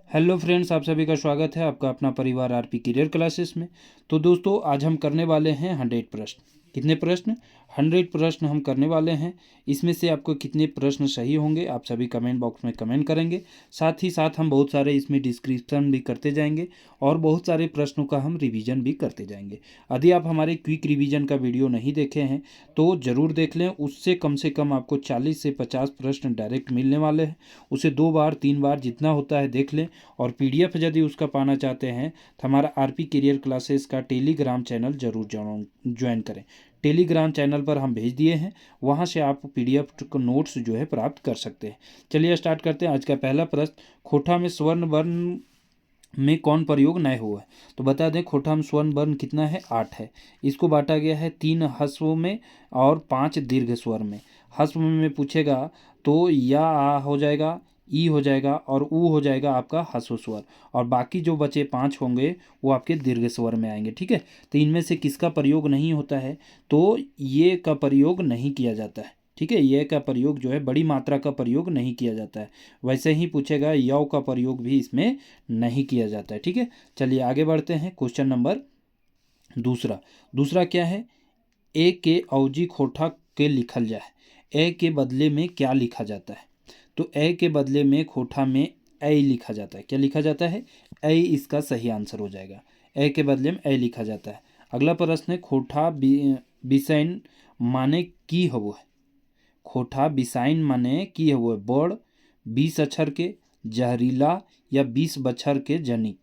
Hello friends, आप सभी का स्वागत है आपका अपना परिवार आरपी करियर क्लासेस में। तो दोस्तों, आज हम करने वाले हैं 100 प्रश्न। कितने प्रश्न? 100 प्रश्न हम करने वाले हैं। इसमें से आपको कितने प्रश्न सही होंगे आप सभी कमेंट बॉक्स में कमेंट करेंगे। साथ ही साथ हम बहुत सारे इसमें डिस्क्रिप्शन भी करते जाएंगे और बहुत सारे प्रश्नों का हम रिवीजन भी करते जाएंगे। यदि आप हमारे क्विक रिवीजन का वीडियो नहीं देखे हैं तो ज़रूर देख लें। उससे कम से कम आपको 40 से 50 प्रश्न डायरेक्ट मिलने वाले हैं। उसे 2 बार 3 बार जितना होता है देख लें। और पीडीएफ यदि उसका पाना चाहते हैं तो हमारा आरपी करियर क्लासेस का टेलीग्राम चैनल जरूर ज्वाइन करें। टेलीग्राम चैनल पर हम भेज दिए हैं, वहां से आप पीडीएफ नोट्स जो है प्राप्त कर सकते हैं। चलिए स्टार्ट करते हैं। आज का पहला प्रश्न, खोटा में स्वर्ण वर्ण में कौन प्रयोग नए हुआ है? तो बता दें, खोटा में स्वर्ण वर्ण कितना है? 8 है। इसको बांटा गया है 3 ह्रस्व में और 5 दीर्घ स्वर में। ह्रस्व में पूछेगा तो या आ हो जाएगा, ई हो जाएगा और ऊ हो जाएगा आपका ह्रस्व स्वर, और बाकी जो बचे 5 होंगे वो आपके दीर्घ स्वर में आएंगे। ठीक है, तो इनमें से किसका प्रयोग नहीं होता है? तो ये का प्रयोग नहीं किया जाता है। ठीक है, ये का प्रयोग जो है बड़ी मात्रा का प्रयोग नहीं किया जाता है। वैसे ही पूछेगा यव का प्रयोग भी इसमें नहीं किया जाता है। ठीक है, चलिए आगे बढ़ते हैं। क्वेश्चन नंबर दूसरा। दूसरा क्या है? ए के अवजी खोटा के लिखल जाए, ए के बदले में क्या लिखा जाता है? तो ए के बदले में खोटा में ए लिखा जाता है। क्या लिखा जाता है? ए इसका सही आंसर हो जाएगा। ए के बदले में ए लिखा जाता है। अगला प्रश्न है, खोटा बिसाइन माने की हवो है? खोटा बिसाइन माने की हवो है? बड़, 20 अक्षर के, जहरीला या 20 बछर के जनिक।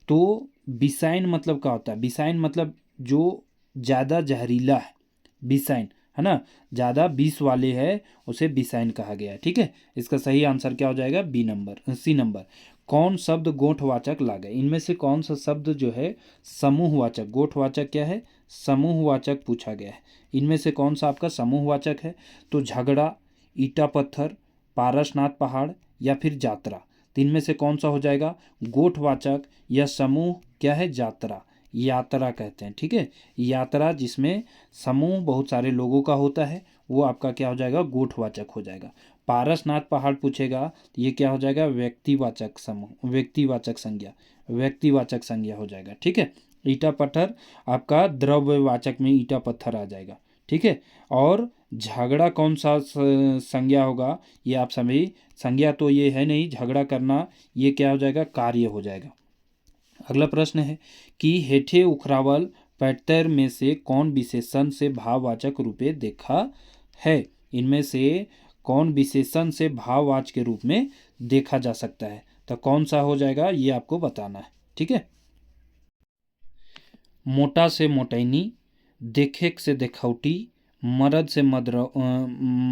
तो बिसाइन मतलब क्या होता है? बिसाइन मतलब जो ज़्यादा जहरीला है, बिसाइन है ना, ज़्यादा विष वाले है, उसे बिसाइन कहा गया है। ठीक है, इसका सही आंसर क्या हो जाएगा? B number, C number. कौन शब्द गोठवाचक लागे? इनमें से कौन सा शब्द जो है समूहवाचक? गोठवाचक क्या है? समूहवाचक पूछा गया है। इनमें से कौन सा आपका समूहवाचक है? तो झगड़ा, ईटा पत्थर, पारसनाथ पहाड़ या फिर यात्रा। तो इनमें से कौन सा हो जाएगा? गोठवाचक या समूह क्या है? यात्रा, यात्रा कहते हैं। ठीक है, यात्रा जिसमें समूह बहुत सारे लोगों का होता है वो आपका क्या हो जाएगा? गोठवाचक हो जाएगा। पारसनाथ पहाड़ पूछेगा तो ये क्या हो जाएगा? व्यक्तिवाचक समूह, व्यक्तिवाचक संज्ञा, व्यक्तिवाचक संज्ञा हो जाएगा। ठीक है, ईटा पत्थर आपका द्रव्यवाचक में ईटा पत्थर आ जाएगा। ठीक है, और झगड़ा कौन सा संज्ञा होगा? ये आप सभी, संज्ञा तो ये है नहीं, झगड़ा करना ये क्या हो जाएगा? कार्य हो जाएगा। अगला प्रश्न है कि हेठे उखरावल पैटर में से कौन विशेषण से भाववाचक रूपे देखा है? इनमें से कौन विशेषण से भाववाचक के रूप में देखा जा सकता है? तो कौन सा हो जाएगा ये आपको बताना है। ठीक है, मोटा से मोटैनी, देखेक से देखौटी, मरद से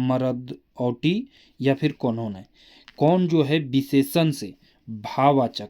मरदौटी या फिर कौन है? कौन जो है विशेषण से भाववाचक,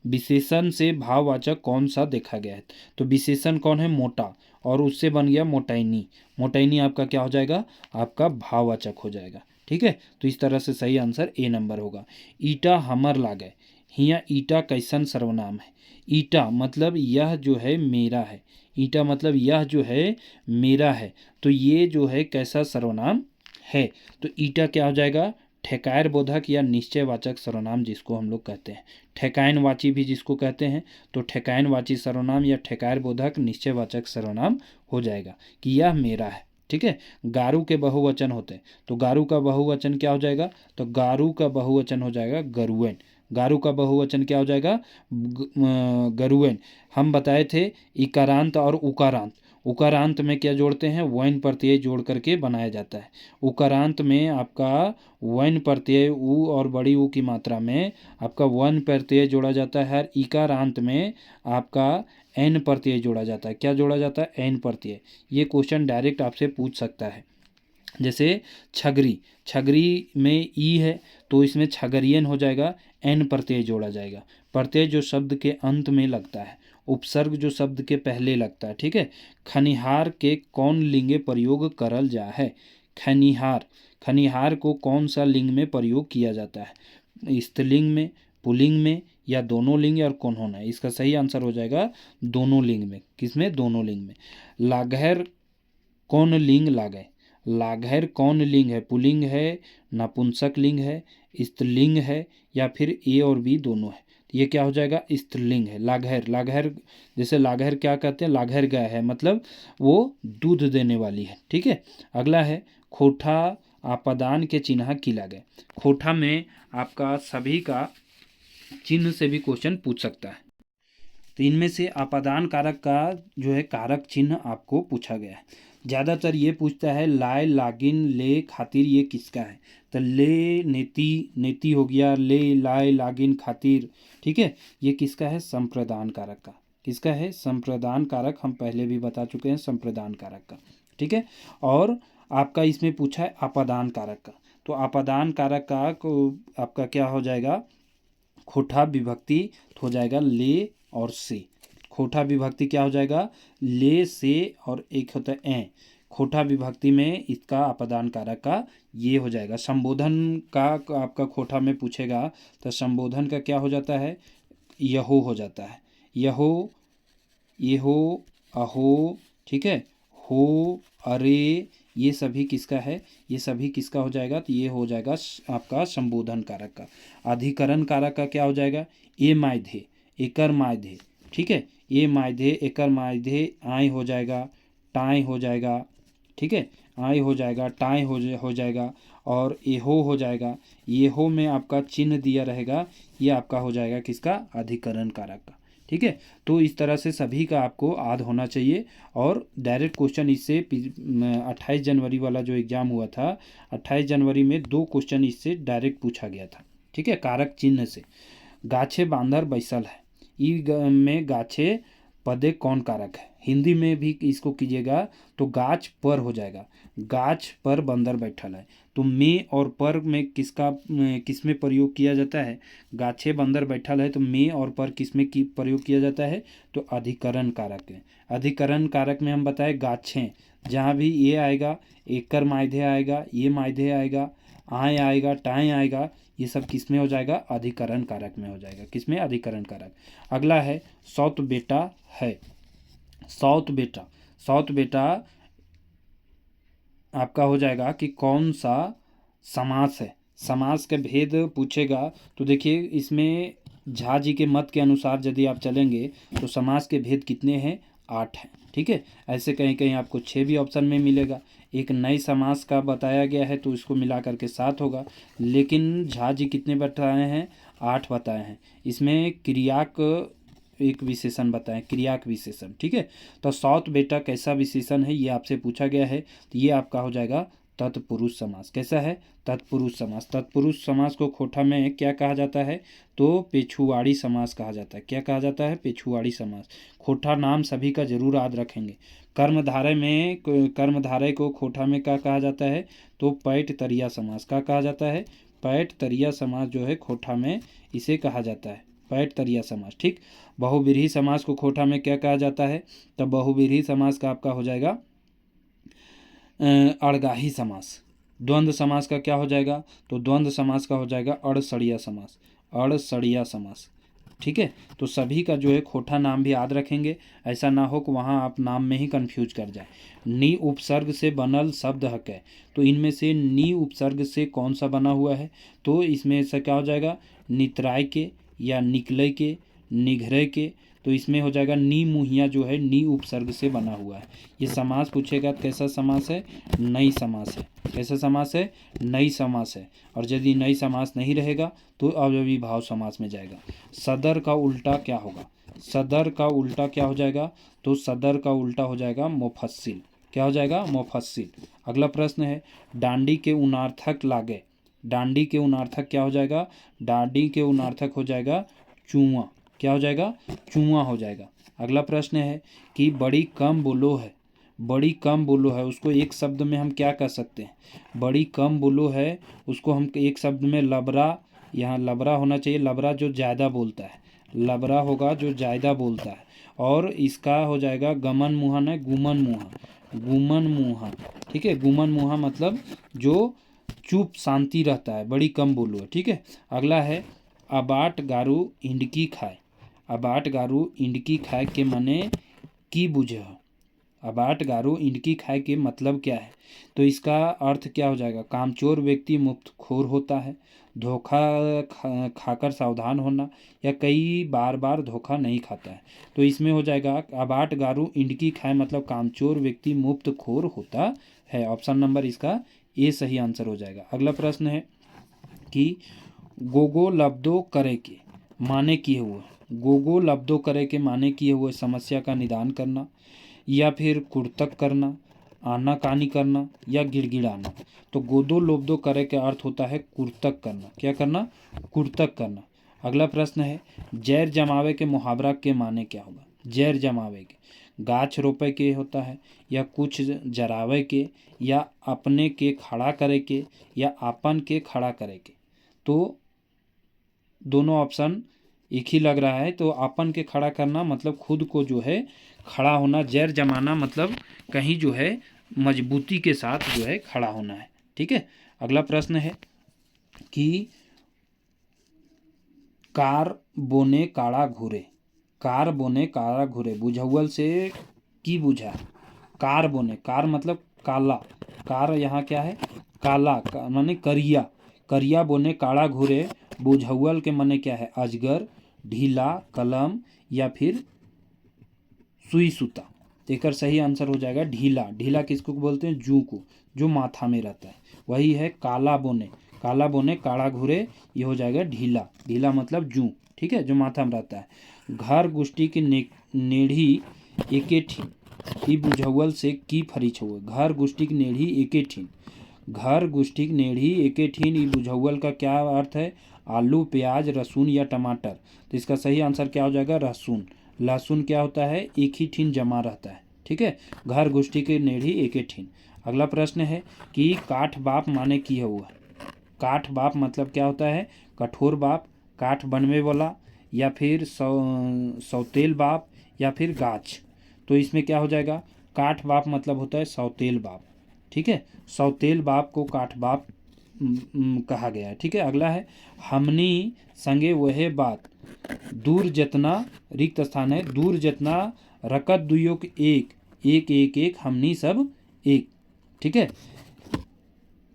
विशेषण से भाववाचक कौन सा देखा गया है? तो विशेषण कौन है? मोटा, और उससे बन गया मोटैनी। मोटैनी आपका क्या हो जाएगा? आपका भाववाचक हो जाएगा। ठीक है, तो इस तरह से सही आंसर ए नंबर होगा। ईटा हमर लागे, हिया ईटा कैसन सर्वनाम है? ईटा मतलब यह जो है मेरा है, ईटा मतलब यह जो है मेरा है, तो ये जो है कैसा सर्वनाम है? तो ईटा क्या हो जाएगा? ठेकायर बोधक या निश्चयवाचक सर्वनाम जिसको हम लोग कहते हैं, ठेकायनवाची भी जिसको कहते हैं, तो ठेकायनवाची सर्वनाम या ठेकायर बोधक निश्चयवाचक सर्वनाम हो जाएगा कि यह मेरा है। ठीक है, गारू के बहुवचन होते हैं, तो गारू का बहुवचन क्या हो जाएगा? तो गारू का बहुवचन हो जाएगा गरुएन। गारू का बहुवचन क्या हो जाएगा? गरुएन। हम बताए थे इकारांत और उकारांत। उकारांत में क्या जोड़ते हैं? वैन प्रत्यय जोड़ करके बनाया जाता है। उकारांत में आपका वैन प्रत्यय उ और बड़ी ऊ की मात्रा में आपका वन प्रत्यय जोड़ा जाता है। इकारांत में आपका एन प्रत्यय जोड़ा जाता है। क्या जोड़ा जाता है? एन प्रत्यय। ये क्वेश्चन डायरेक्ट आपसे पूछ सकता है। जैसे छगरी, छगरी में ई है तो इसमें छगरियन हो जाएगा, एन प्रत्यय जोड़ा जाएगा। प्रत्यय जो शब्द के अंत में लगता है, उपसर्ग जो शब्द के पहले लगता है। ठीक है, खनिहार के कौन लिंगे प्रयोग करल जा है? खनिहार, खनिहार को कौन सा लिंग में प्रयोग किया जाता है? स्त्रीलिंग में, पुल्लिंग में या दोनों लिंग और कौन होना है? इसका सही आंसर हो जाएगा दोनों लिंग में। किसमें? दोनों लिंग में। लाघैर कौन लिंग लागे? लाघैर कौन लिंग है? पुल्लिंग है, नपुंसक लिंग है, स्त्रीलिंग है या फिर ए और बी दोनों है? ये क्या हो जाएगा, स्त्रीलिंग है। लाघैर, लाघैर जैसे लाघैर क्या कहते हैं, लाघैर गाय है, मतलब वो दूध देने वाली है। ठीक है। अगला है खोठा आपादान के चिन्ह किला गए। खोठा में आपका सभी का चिन्ह से भी क्वेश्चन पूछ सकता है। तो इनमें से आपादान कारक का जो है कारक चिन्ह आपको पूछा गया है। ज़्यादातर ये पूछता है लाए, लागिन, ले, खातिर, ये किसका है। तो ले, नेति, नेति हो गया, ले, लाए, लागिन, खातिर। ठीक है। ये किसका है, संप्रदान कारक का। किसका है, संप्रदान कारक। हम पहले भी बता चुके हैं संप्रदान कारक का। ठीक है। और आपका इसमें पूछा है आपादान कारक का। तो आपादान कारक का को आपका क्या हो जाएगा, खोठा विभक्ति हो जाएगा ले और से। खोठा विभक्ति क्या हो जाएगा, ले, से, और एक होता है ए। खोठा विभक्ति में इसका अपदान कारक का ये हो जाएगा। संबोधन का आपका खोठा में पूछेगा तो संबोधन का क्या हो जाता है, यहो हो जाता है। यहो, येहो, अहो। ठीक है। हो, अरे, ये सभी किसका है, ये सभी किसका हो जाएगा, तो ये हो जाएगा आपका संबोधन कारक का। अधिकरण कारक का क्या हो जाएगा, ए मायधे, एकर मायधे। ठीक है। ए मायधे, एकर मायधे, आय हो जाएगा, टाय हो जाएगा। ठीक है। आय हो जाएगा, टाय हो जाएगा, और एहो हो जाएगा। येहो में आपका चिन्ह दिया रहेगा, ये आपका हो जाएगा किसका, अधिकरण कारक का। ठीक है। तो इस तरह से सभी का आपको याद होना चाहिए। और डायरेक्ट क्वेश्चन इससे 28 जनवरी वाला जो एग्ज़ाम हुआ था, 28 जनवरी में 2 क्वेश्चन इससे डायरेक्ट पूछा गया था। ठीक है। कारक चिन्ह से। गाछे बांधर बैसल है, में गाछे पदे कौन कारक है। हिंदी में भी इसको कीजिएगा तो गाछ पर हो जाएगा, गाछ पर बंदर बैठल है। तो में और पर में किस में प्रयोग किया जाता है, गाछे बंदर बैठल है तो में और पर किस में की प्रयोग किया जाता है, तो अधिकरण कारक है। अधिकरण कारक में हम बताए गाछे, जहाँ भी ये आएगा, एकर मायधे आएगा, ये मायधे आएगा, आय आएगा, टाय आएगा, ये सब किस में हो जाएगा, अधिकरण कारक में हो जाएगा। किस में, अधिकरण कारक। अगला है सौत बेटा है। सौत बेटा, सौत बेटा आपका हो जाएगा कि कौन सा समास है। समास के भेद पूछेगा तो देखिए इसमें झा जी के मत के अनुसार यदि आप चलेंगे तो समास के भेद कितने हैं, 8 हैं। ठीक है। ऐसे कहीं कहीं आपको 6 भी ऑप्शन में मिलेगा। एक नई समास का बताया गया है तो इसको मिला करके 7 होगा, लेकिन झा जी कितने बताए हैं, 8 बताए हैं। इसमें क्रियाक एक विशेषण बताएं, क्रियाक विशेषण। ठीक है। तो सौत बेटा कैसा विशेषण है, ये आपसे पूछा गया है। तो ये आपका हो जाएगा तत्पुरुष समास। कैसा है, तत्पुरुष समास। तत्पुरुष समास को खोठा में क्या कहा जाता है, तो पेछुआड़ी समास कहा जाता है। क्या कहा जाता है, पेछुआड़ी समास। खोठा नाम सभी का जरूर याद रखेंगे। कर्मधारय को खोठा में क्या कहा जाता है, तो पैठ तरिया समास। क्या कहा जाता है, पैठ तरिया समास जो है खोठा में इसे कहा जाता है, पैठ तरिया समास। ठीक। बहुव्रीहि समास को खोठा में क्या कहा जाता है, तब बहुव्रीहि समास का आपका हो जाएगा अड़गाही समास। द्वंद्व समास का क्या हो जाएगा, तो द्वंद्व समास का हो जाएगा अड़सड़िया समास, अड़सड़िया समास। ठीक है। तो सभी का जो है खोठा नाम भी याद रखेंगे, ऐसा ना हो कि वहाँ आप नाम में ही कंफ्यूज कर जाए। नी उपसर्ग से बनल शब्द हक है, तो इनमें से नी उपसर्ग से कौन सा बना हुआ है, तो इसमें से क्या हो जाएगा, नितराय के या निकले के, निघरे के। तो इसमें हो जाएगा नी मुहिया जो है नी उपसर्ग से बना हुआ है। ये समास पूछेगा कैसा समास है, नई समास है। कैसा समास है, नई समास है। और यदि नई समास नहीं रहेगा तो अव्ययीभाव समास में जाएगा। सदर का उल्टा क्या होगा, सदर का उल्टा क्या हो जाएगा, तो सदर का उल्टा हो जाएगा मुफस्सिल। क्या हो जाएगा, मुफस्सिल। अगला प्रश्न है डांडी के उनार्थक लागे। डांडी के उनार्थक क्या हो जाएगा, डांडी के उनार्थक हो जाएगा चुआ। क्या हो जाएगा, चुआ हो जाएगा। अगला प्रश्न है कि बड़ी कम बोलो है। बड़ी कम बोलो है उसको एक शब्द में हम क्या कह सकते हैं, बड़ी कम बोलो है उसको हम एक शब्द में लबरा, यहाँ लबरा होना चाहिए, लबरा जो ज़्यादा बोलता है, लबरा होगा जो ज़्यादा बोलता है। और इसका हो जाएगा गमन मुहा न गुमन मुहा, गुमन मुहा। ठीक है। गुमन मुहा मतलब जो चुप शांति रहता है, बड़ी कम बोलो है। ठीक है। अगला है अबाट गारू इंडकी खाए। अबाट गारू इंडकी खाए के माने की बुझे हो। अबाट गारो इंडकी खाए के मतलब क्या है? तो इसका अर्थ क्या हो जाएगा? कामचोर व्यक्ति मुफ्तखोर होता है, धोखा खाकर सावधान होना, या कई बार धोखा नहीं खाता है। तो इसमें हो जाएगा अबाट गारू इंडकी खाए मतलब कामचोर व्यक्ति मुफ्तखोर होता है। ऑप्शन नंबर इसका ए सही आंसर हो जाएगा। अगला प्रश्न है कि गोगो लब्दो करे के माने किए हुए, गोगो लब्दो करे के माने किए हुए समस्या का निदान करना, या फिर कुर्तक करना, आनाकानी करना, या गिड़गिड़ाना। तो गोदो लोब्दो करे के अर्थ होता है कुर्तक करना। क्या करना? कुर्तक करना। अगला प्रश्न है जैर जमावे के मुहावरा के माने क्या होगा? जैर जमावे के गाछ रोपे के होता है, या कुछ जरावे के, या अपने के खड़ा करे के, या आपन के खड़ा करे के। तो दोनों ऑप्शन एक ही लग रहा है। तो आपन के खड़ा करना मतलब खुद को जो है खड़ा होना, जैर जमाना मतलब कहीं जो है मजबूती के साथ जो है खड़ा होना है। ठीक है। अगला प्रश्न है कि कार बोने काड़ा घूरे, कार बोने काड़ा घूरे बुझौल से की बुझा? कार बोने, कार मतलब काला, कार यहाँ क्या है? काला माने करिया, करिया बोने काड़ा घूरे बुझौल के माने क्या है? अजगर, ढीला, कलम, या फिर सुई सूता। तो सही आंसर हो जाएगा ढीला। ढीला किसको बोलते हैं? जू को, जो माथा में रहता है, वही है काला बोने। काला बोने काड़ा घूरे, ये हो जाएगा ढीला। ढीला मतलब जू, ठीक है, जो माथा में रहता है। घर गुष्टी की नेढ़ी एके ठीन ई बुझौल से की फरीच हुए। घर गुष्टी की नेढ़ी एके ठीन, घर गुष्टी की नेढ़ी एके ठीन ई बुझौल का क्या अर्थ है? आलू, प्याज, लहसुन या टमाटर। तो इसका सही आंसर क्या हो जाएगा? लहसुन। लहसुन क्या होता है? एक ही ठीन जमा रहता है। ठीक है। घर गुष्टी की नेढ़ी एके ठीन। अगला प्रश्न है कि काठ बाप माने किए हुआ। काठ बाप मतलब क्या होता है? कठोर बाप, काठ बनवे वाला, या फिर सौतेल बाप, या फिर गाछ। तो इसमें क्या हो जाएगा? काठ बाप मतलब होता है सौतेल बाप। ठीक है। सौतेल बाप को काठ बाप कहा गया है। ठीक है। अगला है हमनी संगे वह बात दूर जतना, रिक्त स्थान है, दूर जतना रकत दुयो के एक, एक एक एक हमनी सब एक। ठीक है।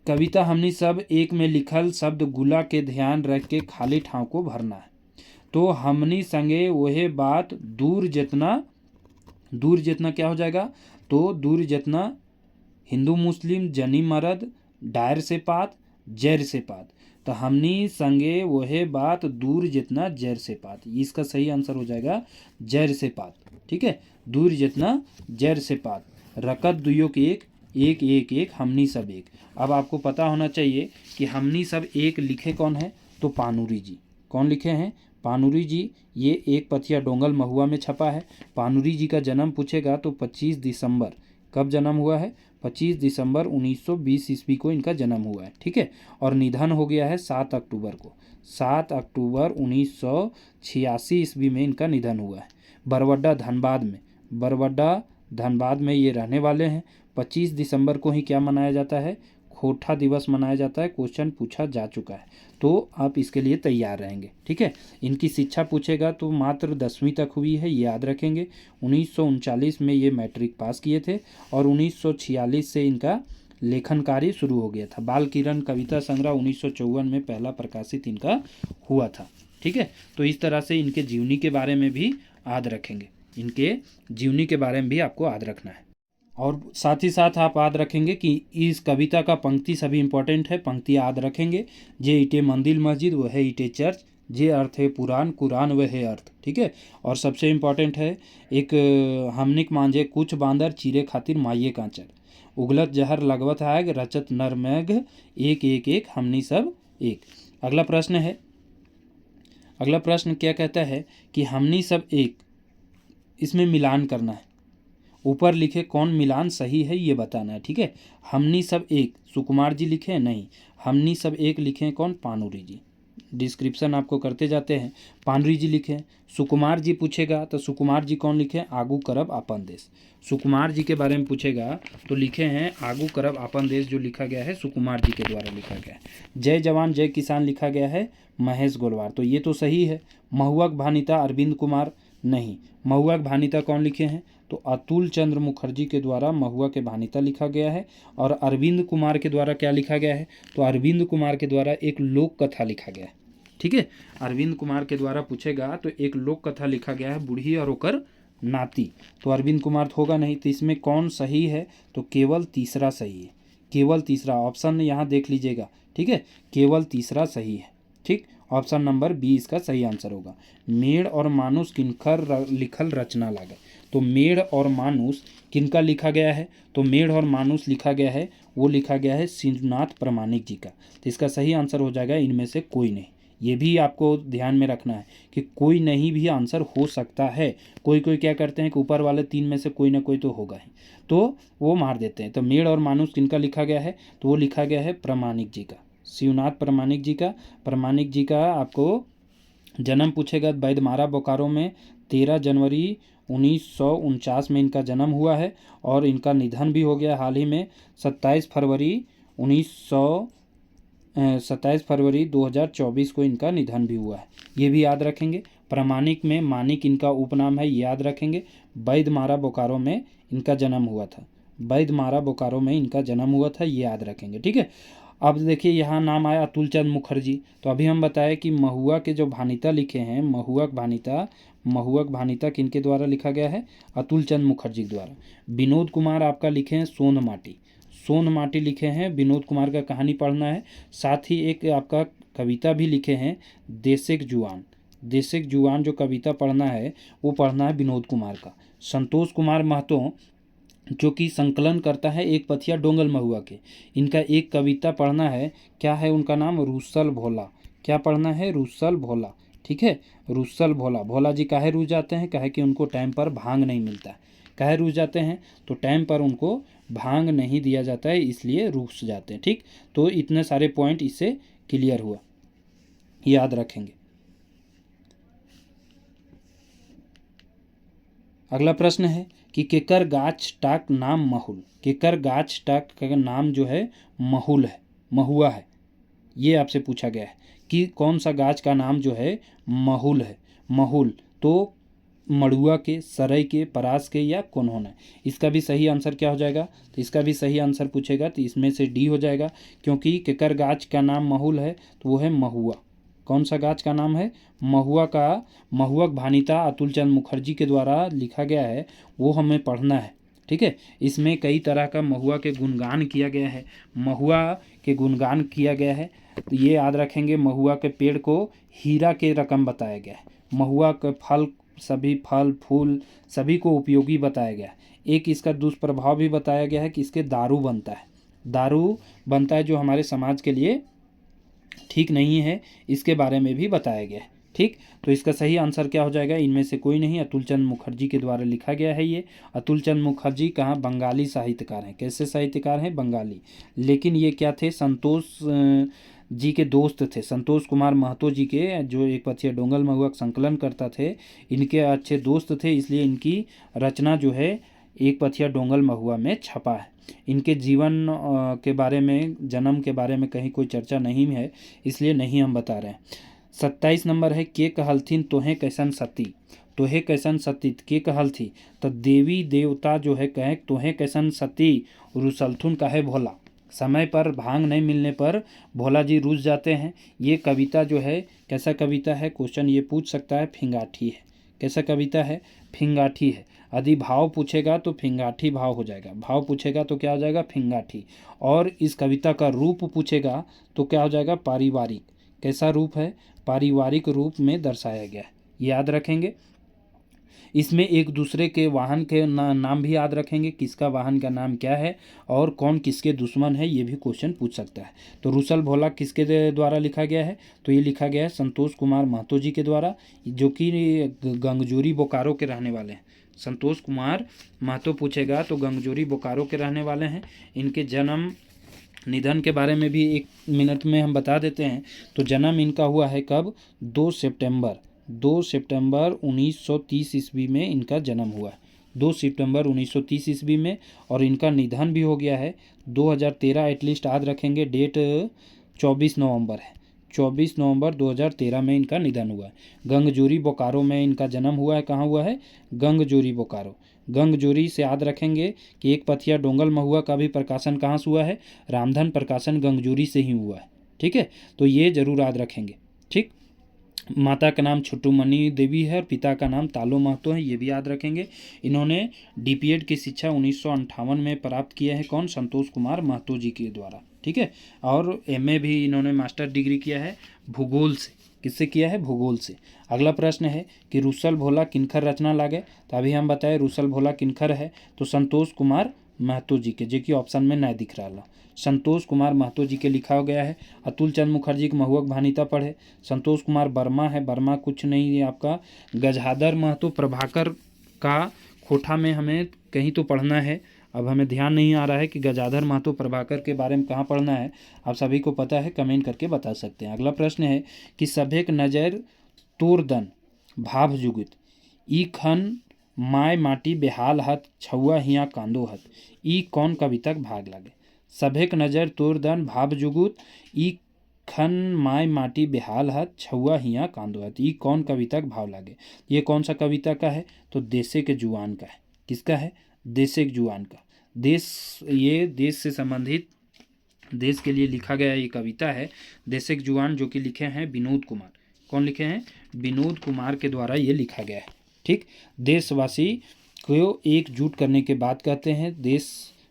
कविता हमनी सब एक में लिखल शब्द गुला के ध्यान रख के खाली ठाव को भरना है। तो हमनी संगे वह बात दूर जितना, दूर जितना क्या हो जाएगा? तो दूर जितना हिंदू मुस्लिम जनी मर्द डायर से पात जैर से पात। तो हमनी संगे वह बात दूर जितना जैर से पात, इसका सही आंसर हो जाएगा जैर से पात। ठीक है। दूर जितना जैर से पात, रकत दुयो के एक, एक एक एक हमनी सब एक। अब आपको पता होना चाहिए कि हमनी सब एक लिखे कौन है? तो पानुरी जी। कौन लिखे हैं? पानुरी जी। ये एक पथिया डोंगल महुआ में छपा है। पानुरी जी का जन्म पूछेगा तो 25 दिसंबर, कब जन्म हुआ है? 25 दिसंबर 1920 ईस्वी को इनका जन्म हुआ है। ठीक है। और निधन हो गया है 7 अक्टूबर को, 7 अक्टूबर 1986 ईस्वी में इनका निधन हुआ है। बरवड्डा धनबाद में, बरवड्डा धनबाद में ये रहने वाले हैं। 25 दिसंबर को ही क्या मनाया जाता है? खोटा दिवस मनाया जाता है। क्वेश्चन पूछा जा चुका है, तो आप इसके लिए तैयार रहेंगे। ठीक है। इनकी शिक्षा पूछेगा तो मात्र 10वीं तक हुई है, ये याद रखेंगे। 1939 में ये मैट्रिक पास किए थे, और 1946 से इनका लेखन कार्य शुरू हो गया था। बाल किरण कविता संग्रह 1954 में पहला प्रकाशित इनका हुआ था। ठीक है। तो इस तरह से इनके जीवनी के बारे में भी याद रखेंगे, इनके जीवनी के बारे में भी आपको याद रखना है। और साथ ही साथ आप याद रखेंगे कि इस कविता का पंक्ति सभी इंपॉर्टेंट है, पंक्ति याद रखेंगे। जे इटे मंदिर मस्जिद वह इटे चर्च, जे अर्थ है पुराण, कुरान वह अर्थ। ठीक है। और सबसे इम्पॉर्टेंट है एक हमनिक मांझे कुछ बांदर चीरे खातिर माइये कांचर, उगलत जहर लगवत आग रचत नर मेघ, एक एक एक हमनी सब एक। अगला प्रश्न है, अगला प्रश्न क्या कहता है कि हमनी सब एक, इसमें मिलान करना है। ऊपर लिखे कौन मिलान सही है ये बताना है। ठीक है। हमनी सब एक सुकुमार जी लिखे हैं? नहीं, हमनी सब एक लिखे हैं कौन? पानुरी जी। डिस्क्रिप्शन आपको करते जाते हैं। पानुरी जी लिखे। सुकुमार जी पूछेगा तो सुकुमार जी कौन लिखे? आगू करब आपन देश। सुकुमार जी के बारे में पूछेगा तो लिखे हैं आगू करब आपन देश, जो लिखा गया है सुकुमार जी के द्वारा लिखा गया है। जय जवान जय किसान लिखा गया है महेश गोलवार, तो ये तो सही है। महुआ भानिता अरविंद कुमार, नहीं। महुआ के भानीता कौन लिखे हैं? तो अतुल चंद्र मुखर्जी के द्वारा महुआ के भानीता लिखा गया है। और अरविंद कुमार के द्वारा क्या लिखा गया है? तो अरविंद कुमार के द्वारा एक लोक कथा लिखा गया है। ठीक है, अरविंद कुमार के द्वारा पूछेगा तो एक लोक कथा लिखा गया है, बूढ़ी और ओकर नाती। तो अरविंद कुमार तो होगा नहीं, तो इसमें कौन सही है? तो केवल तीसरा सही है, केवल तीसरा ऑप्शन यहाँ देख लीजिएगा। ठीक है, केवल तीसरा सही है। ठीक, ऑप्शन नंबर बी इसका सही आंसर होगा। मेढ़ और मानुष किनकर लिखल रचना लागे? तो मेढ़ और मानुष किनका लिखा गया है? तो मेढ़ और मानुष लिखा गया है, वो लिखा गया है शिवनाथ प्रामाणिक जी का। तो इसका सही आंसर हो जाएगा इनमें से कोई नहीं। ये भी आपको ध्यान में रखना है कि कोई नहीं भी आंसर हो सकता है। कोई कोई क्या करते हैं कि ऊपर वाले तीन में से कोई ना कोई तो होगा ही, तो वो मार देते हैं। तो मेढ़ और मानुष किनका लिखा गया है? तो वो लिखा गया है प्रामाणिक जी का, शिवनाथ प्रामाणिक जी का। प्रामाणिक जी का आपको जन्म पूछेगा बैदमारा बोकारो में 13 जनवरी 1949 में इनका जन्म हुआ है। और इनका निधन भी हो गया हाल ही में 27 फरवरी 2024 को इनका निधन भी हुआ है। ये भी याद रखेंगे। प्रामाणिक में मानिक इनका उपनाम है, याद रखेंगे। बैदमारा बोकारो में इनका जन्म हुआ था, बैदमारा बोकारो में इनका जन्म हुआ था, ये याद रखेंगे। ठीक है, अब देखिए यहाँ नाम आया अतुल चंद मुखर्जी। तो अभी हम बताएं कि महुआ के जो भानीता लिखे हैं, महुआ भानीता किनके द्वारा लिखा गया है? अतुल चंद मुखर्जी के द्वारा। विनोद कुमार आपका लिखे हैं सोन माटी लिखे हैं, विनोद कुमार का कहानी पढ़ना है। साथ ही एक आपका कविता भी लिखे हैं देशेक जुआन जो कविता पढ़ना है वो पढ़ना है विनोद कुमार का। संतोष कुमार महतो जो कि संकलन करता है एक पथिया डोंगल महुआ के, इनका एक कविता पढ़ना है। क्या है उनका नाम? रूसल भोला। क्या पढ़ना है? रूसल भोला। ठीक है, रूसल भोला। भोला जी काहे रूस जाते हैं? काहे कि उनको टाइम पर भांग नहीं मिलता है। काहे रूस जाते हैं? तो टाइम पर उनको भांग नहीं दिया जाता है, इसलिए रूस जाते हैं। ठीक, तो इतने सारे पॉइंट इससे क्लियर हुआ, याद रखेंगे। अगला प्रश्न है कि केकर गाछ टाक नाम महुल। केकर गाछ टाक का नाम जो है महुल है, महुआ है। ये आपसे पूछा गया है कि कौन सा गाछ का नाम जो है महुल है। महुल तो मड़ुआ के, सरई के, परास के या कोनहोना। इसका भी सही आंसर क्या हो जाएगा? तो इसका भी सही आंसर पूछेगा तो इसमें से डी हो जाएगा, क्योंकि केकर गाछ का नाम महुल है तो वो है महुआ। कौन सा गाछ का नाम है? महुआ भानीता अतुल चंद मुखर्जी के द्वारा लिखा गया है, वो हमें पढ़ना है। ठीक है, इसमें कई तरह का महुआ के गुणगान किया गया है, तो ये याद रखेंगे। महुआ के पेड़ को हीरा के रकम बताया गया है। महुआ के सभी फल फूल सभी को उपयोगी बताया गया है। एक इसका दुष्प्रभाव भी बताया गया है कि इसके दारू बनता है जो हमारे समाज के लिए ठीक नहीं है, इसके बारे में भी बताया गया है। ठीक, तो इसका सही आंसर क्या हो जाएगा? इनमें से कोई नहीं, अतुल चंद मुखर्जी के द्वारा लिखा गया है ये। अतुल चंद मुखर्जी कहाँ? बंगाली साहित्यकार हैं। कैसे साहित्यकार हैं? बंगाली। लेकिन ये क्या थे? संतोष जी के दोस्त थे, संतोष कुमार महतो जी के, जो एक पथिया डोंगल महुआ संकलन करता थे, इनके अच्छे दोस्त थे, इसलिए इनकी रचना जो है एक पथिया डोंगल महुआ में छपा है। इनके जीवन के बारे में, जन्म के बारे में कहीं कोई चर्चा नहीं है, इसलिए नहीं हम बता रहे हैं। 27 नंबर है के कहलथिन तोहे कैसन सती के कहल थी। तो देवी देवता जो है कहे तोहे कैसन सती रुसलथुन काहे भोला। समय पर भांग नहीं मिलने पर भोला जी रूस जाते हैं। ये कविता जो है कैसा कविता है? क्वेश्चन ये पूछ सकता है, फिंगाठी है। कैसा कविता है? फिंगाठी है। यदि भाव पूछेगा तो फिंगाठी भाव हो जाएगा, भाव पूछेगा तो क्या हो जाएगा? फिंगाठी। और इस कविता का रूप पूछेगा तो क्या हो जाएगा? पारिवारिक। कैसा रूप है? पारिवारिक रूप में दर्शाया गया है, याद रखेंगे। इसमें एक दूसरे के वाहन के नाम भी याद रखेंगे, किसका वाहन का नाम क्या है और कौन किसके दुश्मन है, ये भी क्वेश्चन पूछ सकता है। तो रूसल भोला किसके द्वारा लिखा गया है? तो ये लिखा गया है संतोष कुमार महतो जी के द्वारा, जो कि गंगजोरी बोकारो के रहने वाले हैं। संतोष कुमार महतो पूछेगा तो गंगजोरी बोकारो के रहने वाले हैं। इनके जन्म निधन के बारे में भी 1 मिनट में हम बता देते हैं। तो जन्म इनका हुआ है कब? 2 सितंबर 1930 ईस्वी में इनका जन्म हुआ है, 2 सितंबर 1930 ईस्वी में। और इनका निधन भी हो गया है 2013, एटलीस्ट याद रखेंगे डेट 24 नवंबर है। 24 नवंबर 2013 में इनका निधन हुआ है। गंगजोरी बोकारो में इनका जन्म हुआ है। कहाँ हुआ है? गंगजोरी बोकारो। गंगजोरी से याद रखेंगे कि एक पथिया डोंगल महुआ का भी प्रकाशन कहाँ से हुआ है? रामधन प्रकाशन गंगजोरी से ही हुआ है। ठीक है, तो ये जरूर याद रखेंगे। ठीक, माता का नाम छुट्टूमणि देवी है और पिता का नाम तालो महतो है, ये भी याद रखेंगे। इन्होंने डीपीएड की शिक्षा 1958 में प्राप्त किया है। कौन? संतोष कुमार महतो जी के द्वारा। ठीक है, और एमए भी इन्होंने मास्टर डिग्री किया है भूगोल से। किससे किया है? भूगोल से। अगला प्रश्न है कि रुसल भोला किनखर रचना लागे? तो अभी हम बताए रुसल भोला किनखर है, तो संतोष कुमार महतो जी के, जो कि ऑप्शन में नहीं दिख रहा। संतोष कुमार महतो जी के लिखा गया है। अतुल चंद मुखर्जी के महुअक भानीता पढ़े। संतोष कुमार वर्मा है, वर्मा कुछ नहीं है आपका। गजाधर महतो प्रभाकर का खोठा में हमें कहीं तो पढ़ना है, अब हमें ध्यान नहीं आ रहा है कि गजाधर महतो प्रभाकर के बारे में कहाँ पढ़ना है। आप सभी को पता है, कमेंट करके बता सकते हैं। अगला प्रश्न है कि सभेक नजर तोरदन भाभ जुगित ई खन माय माटी बेहाल हत छुआ हिया कांदो हत, ई कौन कवितक भाग लागे? सभेक नजर तोरदन भाभ जुगुत ई खन माय माटी बेहाल हत छुआ हिया कांदो हत, ई कौन कविता का भाव लागे? ये कौन सा कविता का है? तो देसे के जुआन का है। किसका है? देसे के जुआन का। ये देश से संबंधित, देश के लिए लिखा गया ये कविता है। देसे के जुआन, जो कि लिखे हैं विनोद कुमार। कौन लिखे हैं? विनोद कुमार के द्वारा ये लिखा गया है। ठीक, देशवासी को एकजुट करने के बाद कहते हैं देश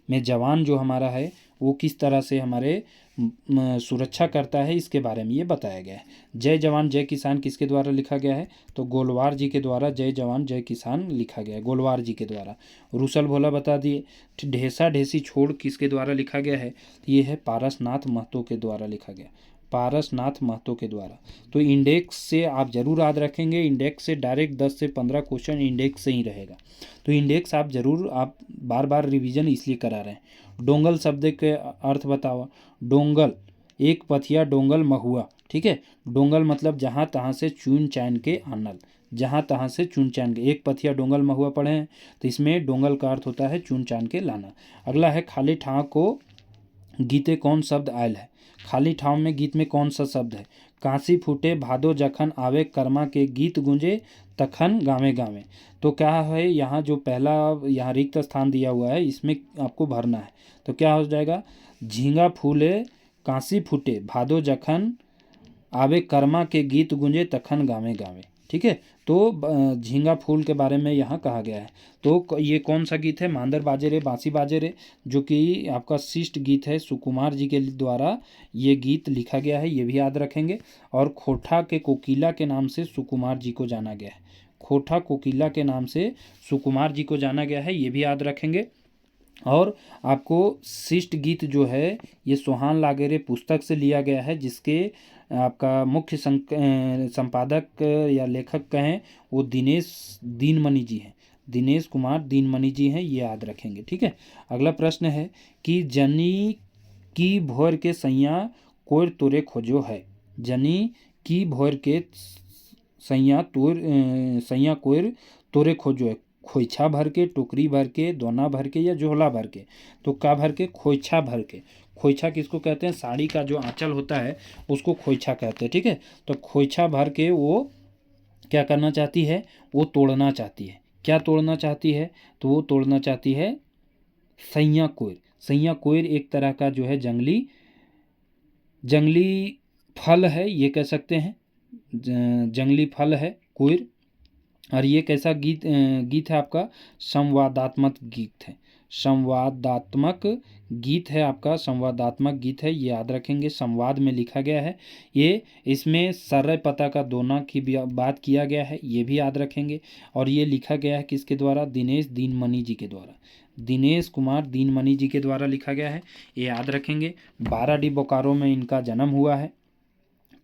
में जवान जो हमारा है वो किस तरह से हमारे सुरक्षा करता है, इसके बारे में ये बताया गया है। जय जवान जय किसान किसके द्वारा लिखा गया है? तो गोलवार जी के द्वारा जय जवान जय किसान लिखा गया है, गोलवार जी के द्वारा। रुसल भोला बता दिए। ढेसा ढेसी छोड़ किसके द्वारा लिखा गया है? ये है पारसनाथ महतो के द्वारा लिखा गया, पारसनाथ महतो के द्वारा। तो इंडेक्स से आप जरूर याद रखेंगे, इंडेक्स से डायरेक्ट 10 से 15 क्वेश्चन इंडेक्स से ही रहेगा। तो इंडेक्स आप जरूर, आप बार बार रिवीजन इसलिए करा रहे हैं। डोंगल शब्द के अर्थ बताओ। डोंगल, एक पथिया डोंगल महुआ। ठीक है, डोंगल मतलब जहाँ तहाँ से चुन चान के आनल, जहाँ तहाँ से चुन चान के। एक पथिया डोंगल महुआ पढ़े हैं, तो इसमें डोंगल का अर्थ होता है चुन चान के लाना। अगला है खाली ठाव को गीते कौन शब्द आयल है? खाली ठाव में गीत में कौन सा शब्द है? कांसी फूटे भादो जखन आवे कर्मा के गीत गुंजे तखन गावे गावे। तो क्या है यहाँ जो पहला यहाँ रिक्त स्थान दिया हुआ है इसमें आपको भरना है। तो क्या हो जाएगा? झींगा फूले कांसी फूटे भादो जखन आवे कर्मा के गीत गुंजे तखन गावे गावे। ठीक है, तो झींगा फूल के बारे में यहाँ कहा गया है। तो ये कौन सा गीत है? मांदर बाजे रे बांसी बाजे रे, जो कि आपका शिष्ट गीत है, सुकुमार जी के द्वारा ये गीत लिखा गया है, ये भी याद रखेंगे। और खोठा के कोकिला के नाम से सुकुमार जी को जाना गया है, खोठा कोकिला के नाम से सुकुमार जी को जाना गया है, ये भी याद रखेंगे। और आपको शिष्ट गीत जो है ये सोहान लागेरे पुस्तक से लिया गया है, जिसके आपका मुख्य संपादक या लेखक कहें वो दिनेश दीनमणि जी हैं, दिनेश कुमार दीनमणि जी हैं, ये याद रखेंगे। ठीक है, अगला प्रश्न है कि जनी की भोर के सैया कोर तोरे खोजो है। जनी की भोर के सैया कोर तोरे खोजो है। खोइछा भर के, टोकरी भर के, दोना भर के या झोला भर के? तो का भर के? खोइछा भर के। खोइछा किसको कहते हैं? साड़ी का जो आंचल होता है उसको खोइछा कहते हैं। ठीक है, तो खोइछा भर के वो क्या करना चाहती है? वो तोड़ना चाहती है। क्या तोड़ना चाहती है? तो वो तोड़ना चाहती है सैया कोयर। सैया कोयर एक तरह का जो है जंगली फल है, ये कह सकते हैं, जंगली फल है कोयर। और ये कैसा गीत है आपका? संवादात्मक गीत है, संवादात्मक गीत है आपका, संवादात्मक गीत है, ये याद रखेंगे। संवाद में लिखा गया है ये, इसमें सर्रे पता का दोना की बात किया गया है, ये भी याद रखेंगे। और ये लिखा गया है किसके द्वारा? दिनेश दीनमणि जी के द्वारा, दिनेश कुमार दीनमणि जी के द्वारा लिखा गया है, ये याद रखेंगे। 12 डी बोकारो में इनका जन्म हुआ है।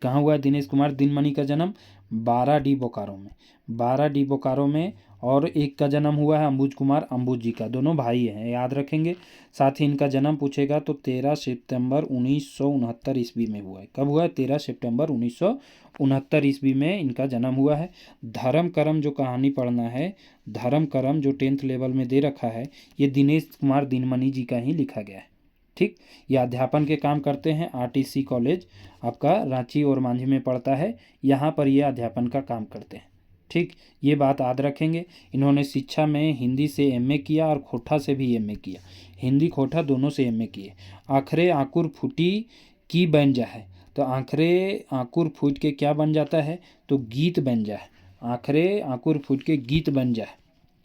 कहाँ हुआ है दिनेश कुमार दीनमणि का जन्म? 12 डी बोकारो में, 12 डी बोकारो में। और एक का जन्म हुआ है अंबुज कुमार अंबुज जी का, दोनों भाई हैं, याद रखेंगे। साथ ही इनका जन्म पूछेगा तो 13 सितंबर 1969 ईस्वी में हुआ है। कब हुआ है? 13 सितंबर 1969 ईस्वी में इनका जन्म हुआ है। धर्म कर्म जो कहानी पढ़ना है, धर्म कर्म जो 10th लेवल में दे रखा है, ये दिनेश कुमार दीनमणि जी का ही लिखा गया है। ठीक, ये अध्यापन के काम करते हैं। आरटीसी कॉलेज आपका रांची और मांझी में पड़ता है, यहाँ पर ये अध्यापन का काम करते हैं। ठीक, ये बात याद रखेंगे। इन्होंने शिक्षा में हिंदी से एमए किया और खोटा से भी एमए किया, हिंदी खोटा दोनों से एमए किए। आखरे आंकुर फूटी की बन जा है, तो आखरे आंकुर फूट के क्या बन जाता है, तो गीत बन जाए। आखरे आंकुर फूट के गीत बन जाए।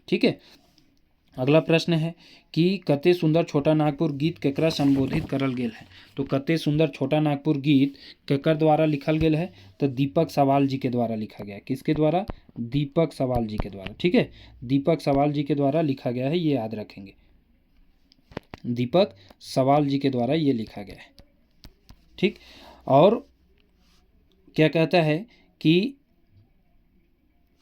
ठीक है, अगला प्रश्न है कि कते सुंदर छोटा नागपुर गीत केकरा संबोधित करल गेल है। तो कते सुंदर छोटा नागपुर गीत केकर द्वारा लिखल गेल है, तो दीपक सवाल जी के द्वारा लिखा गया है। किसके द्वारा, दीपक सवाल जी के द्वारा। ठीक है, दीपक सवाल जी के द्वारा लिखा गया है, ये याद रखेंगे, दीपक सवाल जी के द्वारा ये लिखा गया है। ठीक, और क्या कहता है कि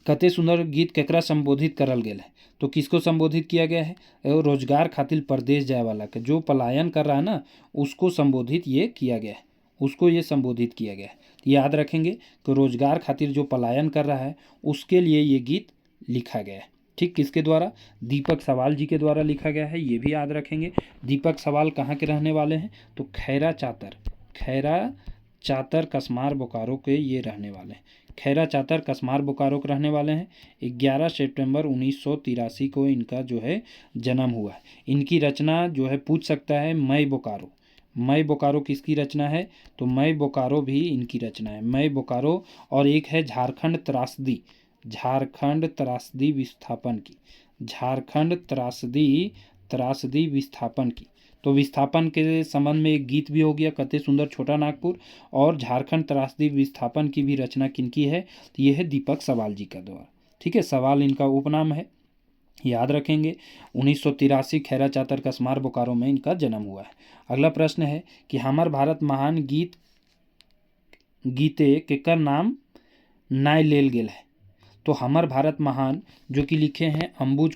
कते सुंदर गीत केकरा संबोधित करल गेल है, तो किसको संबोधित किया गया है, रोजगार खातिर प्रदेश जाए वाला के, जो पलायन कर रहा है ना, उसको संबोधित ये किया गया है, उसको ये संबोधित किया गया है। याद रखेंगे कि रोजगार खातिर जो पलायन कर रहा है उसके लिए ये गीत लिखा गया है। ठीक, किसके द्वारा, दीपक सवाल जी के द्वारा लिखा गया है, ये भी याद रखेंगे। दीपक सवाल कहाँ के रहने वाले हैं, तो खैरा चातर कसमार बोकारो के ये रहने वाले हैं। खैरा चातर कसमार बोकारो के रहने वाले हैं। 11 सितंबर 1983 को इनका जो है जन्म हुआ है। इनकी रचना जो है पूछ सकता है, मैं बोकारो। मैं बोकारो किसकी रचना है, तो मैं बोकारो भी इनकी रचना है, मैं बोकारो। और एक है झारखंड त्रासदी विस्थापन की, झारखंड त्रासदी विस्थापन की। तो विस्थापन के संबंध में एक गीत भी हो गया, कते सुंदर छोटा नागपुर। और झारखंड त्रासदी विस्थापन की भी रचना किनकी है, तो ये है दीपक सवाल जी का द्वारा। ठीक है, सवाल इनका उपनाम है, याद रखेंगे। 1983 खैरा चातर कसमार बोकारो में इनका जन्म हुआ है। अगला प्रश्न है कि हमार भारत महान गीते केकर नाम नाय लेल गेल है। तो हमार भारत महान जो कि लिखे हैं अंबुज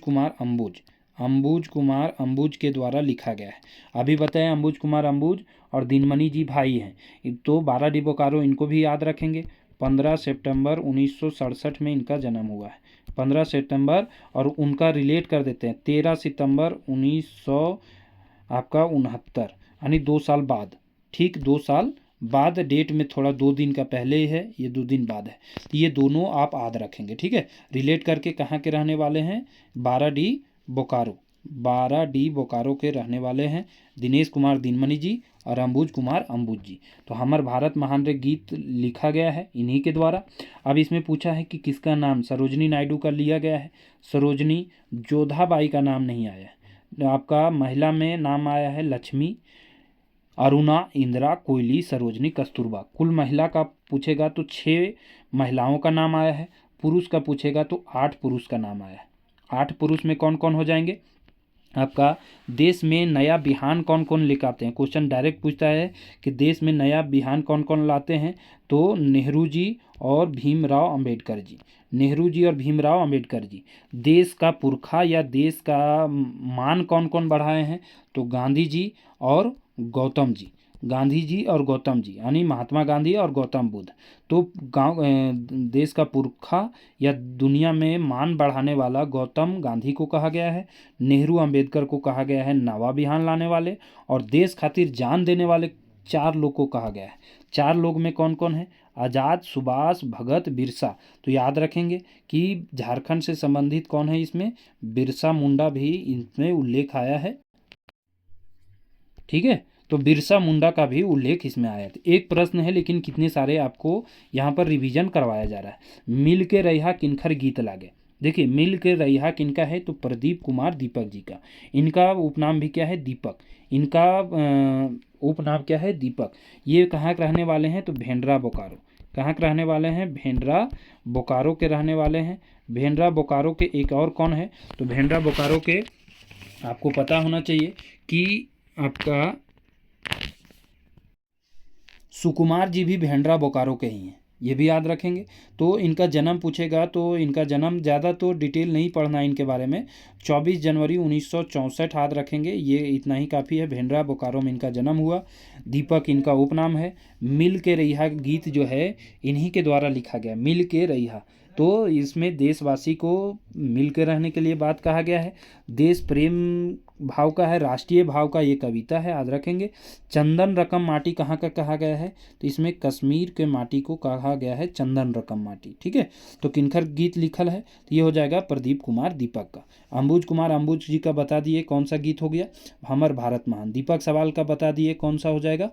कुमार अंबुज के द्वारा लिखा गया है। अभी बताएं, अंबुज कुमार अंबुज और दिनमणि जी भाई हैं, तो 12 डी बोकारो इनको भी याद रखेंगे। 15 सितंबर 1967 में इनका जन्म हुआ है, 15 सितंबर। और उनका रिलेट कर देते हैं 13 सितंबर 1969, यानी 2 साल बाद। ठीक, 2 साल बाद, डेट में थोड़ा 2 दिन का पहले ही है, ये 2 दिन बाद है। तो ये दोनों आप याद रखेंगे। ठीक है, रिलेट करके कहाँ के रहने वाले हैं, 12 डी बोकारो के रहने वाले हैं, दिनेश कुमार दिनमणि जी और अंबुज कुमार अंबुज जी। तो हमार भारत महान रे गीत लिखा गया है इन्हीं के द्वारा। अब इसमें पूछा है कि किसका नाम सरोजनी नायडू का लिया गया है। सरोजनी जोधाबाई का नाम नहीं आया है, आपका महिला में नाम आया है लक्ष्मी, अरुणा, इंदिरा, कोयली, सरोजनी, कस्तूरबा। कुल महिला का पूछेगा तो 6 महिलाओं का नाम आया है। पुरुष का पूछेगा तो 8 पुरुष का नाम आया है। 8 पुरुष में कौन कौन हो जाएंगे, आपका देश में नया बिहान कौन कौन लेकर आते हैं। क्वेश्चन डायरेक्ट पूछता है कि देश में नया बिहान कौन कौन लाते हैं, तो नेहरू जी और भीमराव अंबेडकर जी। नेहरू जी और भीमराव अंबेडकर जी। देश का पुरखा या देश का मान कौन कौन बढ़ाए हैं, तो गांधी जी और गौतम जी। गांधी जी और गौतम जी, यानी महात्मा गांधी और गौतम बुद्ध। तो देश का पुरखा या दुनिया में मान बढ़ाने वाला गौतम गांधी को कहा गया है। नेहरू अंबेडकर को कहा गया है नवा बिहान लाने वाले। और देश खातिर जान देने वाले 4 लोग को कहा गया है। 4 लोग में कौन कौन है, आज़ाद, सुभाष, भगत, बिरसा। तो याद रखेंगे कि झारखंड से संबंधित कौन है, इसमें बिरसा मुंडा भी इसमें उल्लेख आया है। ठीक है, तो बिरसा मुंडा का भी उल्लेख इसमें आया था। एक प्रश्न है लेकिन कितने सारे आपको यहाँ पर रिवीजन करवाया जा रहा है। मिल के रहा किनखर गीत लागे। देखिए, मिल के रहा किनका है, तो प्रदीप कुमार दीपक जी का। इनका उपनाम भी क्या है, दीपक। इनका उपनाम क्या है, दीपक। ये कहाँ के रहने वाले हैं, तो भेंडरा बोकारो। कहाँ के रहने वाले हैं, भेंडरा बोकारो के रहने वाले हैं। भेंडरा बोकारो के एक और कौन है, तो भेंडरा बोकारो के आपको पता होना चाहिए कि आपका सुकुमार जी भी भेंडरा बोकारो के ही हैं, ये भी याद रखेंगे। तो इनका जन्म पूछेगा तो इनका जन्म ज़्यादा तो डिटेल नहीं पढ़ना इनके बारे में। 24 जनवरी 1964 याद रखेंगे, ये इतना ही काफ़ी है। भेंडरा बोकारो में इनका जन्म हुआ। दीपक इनका उपनाम है। मिल के रहिया गीत जो है इन्हीं के द्वारा लिखा गया, मिल के रहिया। तो इसमें देशवासी को मिलकर रहने के लिए बात कहा गया है। देश प्रेम भाव का है, राष्ट्रीय भाव का ये कविता है, याद रखेंगे। चंदन रकम माटी कहाँ का कहा गया है, तो इसमें कश्मीर के माटी को कहा गया है चंदन रकम माटी। ठीक है, तो किनकर गीत लिखल है, तो ये हो जाएगा प्रदीप कुमार दीपक का। अंबुज कुमार अंबुज जी का बता दिए कौन सा गीत हो गया, हमर भारत महान। दीपक सवाल का बता दिए कौन सा हो जाएगा,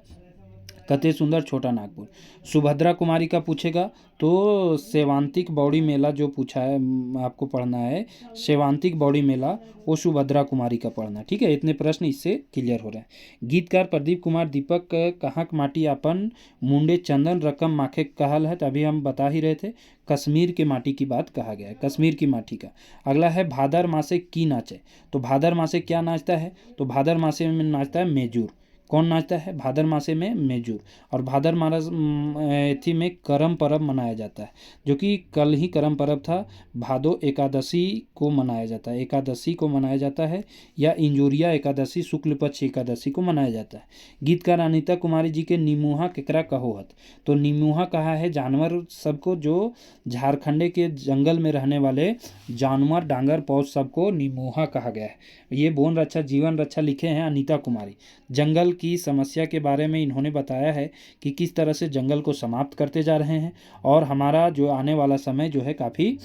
कते सुंदर छोटा नागपुर। सुभद्रा कुमारी का पूछेगा तो सेवांतिक बौड़ी मेला जो पूछा है आपको पढ़ना है, सेवांतिक बौड़ी मेला वो सुभद्रा कुमारी का पढ़ना। ठीक है, इतने प्रश्न इससे क्लियर हो रहे हैं। गीतकार प्रदीप कुमार दीपक कहाँ माटी अपन मुंडे चंदन रकम माखे कहल है, तो अभी हम बता ही रहे थे कश्मीर के माटी की बात कहा गया है, कश्मीर की माटी का। अगला है भादर मासे की नाचे, तो भादर मासे क्या नाचता है, तो भादर मासे में नाचता है मेजूर। कौन नाचता है, भादर मासे में मेजूर। और भादर मास थी में करम पर्व मनाया जाता है, जो कि कल ही करम पर्व था, भादो एकादशी को मनाया जाता है, एकादशी को मनाया जाता है, या इंजोरिया एकादशी शुक्ल पक्ष एकादशी को मनाया जाता है। गीतकार अनीता कुमारी जी के निमुहा केकरा कहोहत, तो निमुहा कहा है जानवर सबको, जो झारखंडे के जंगल में रहने वाले जानवर डांगर पौध सबको निमुहा कहा गया है। ये वन रक्षा जीवन रक्षा लिखे हैं अनीता कुमारी। जंगल की समस्या के बारे में इन्होंने बताया है कि किस तरह से जंगल को समाप्त करते जा रहे हैं, और हमारा जो आने वाला समय जो है काफ़ी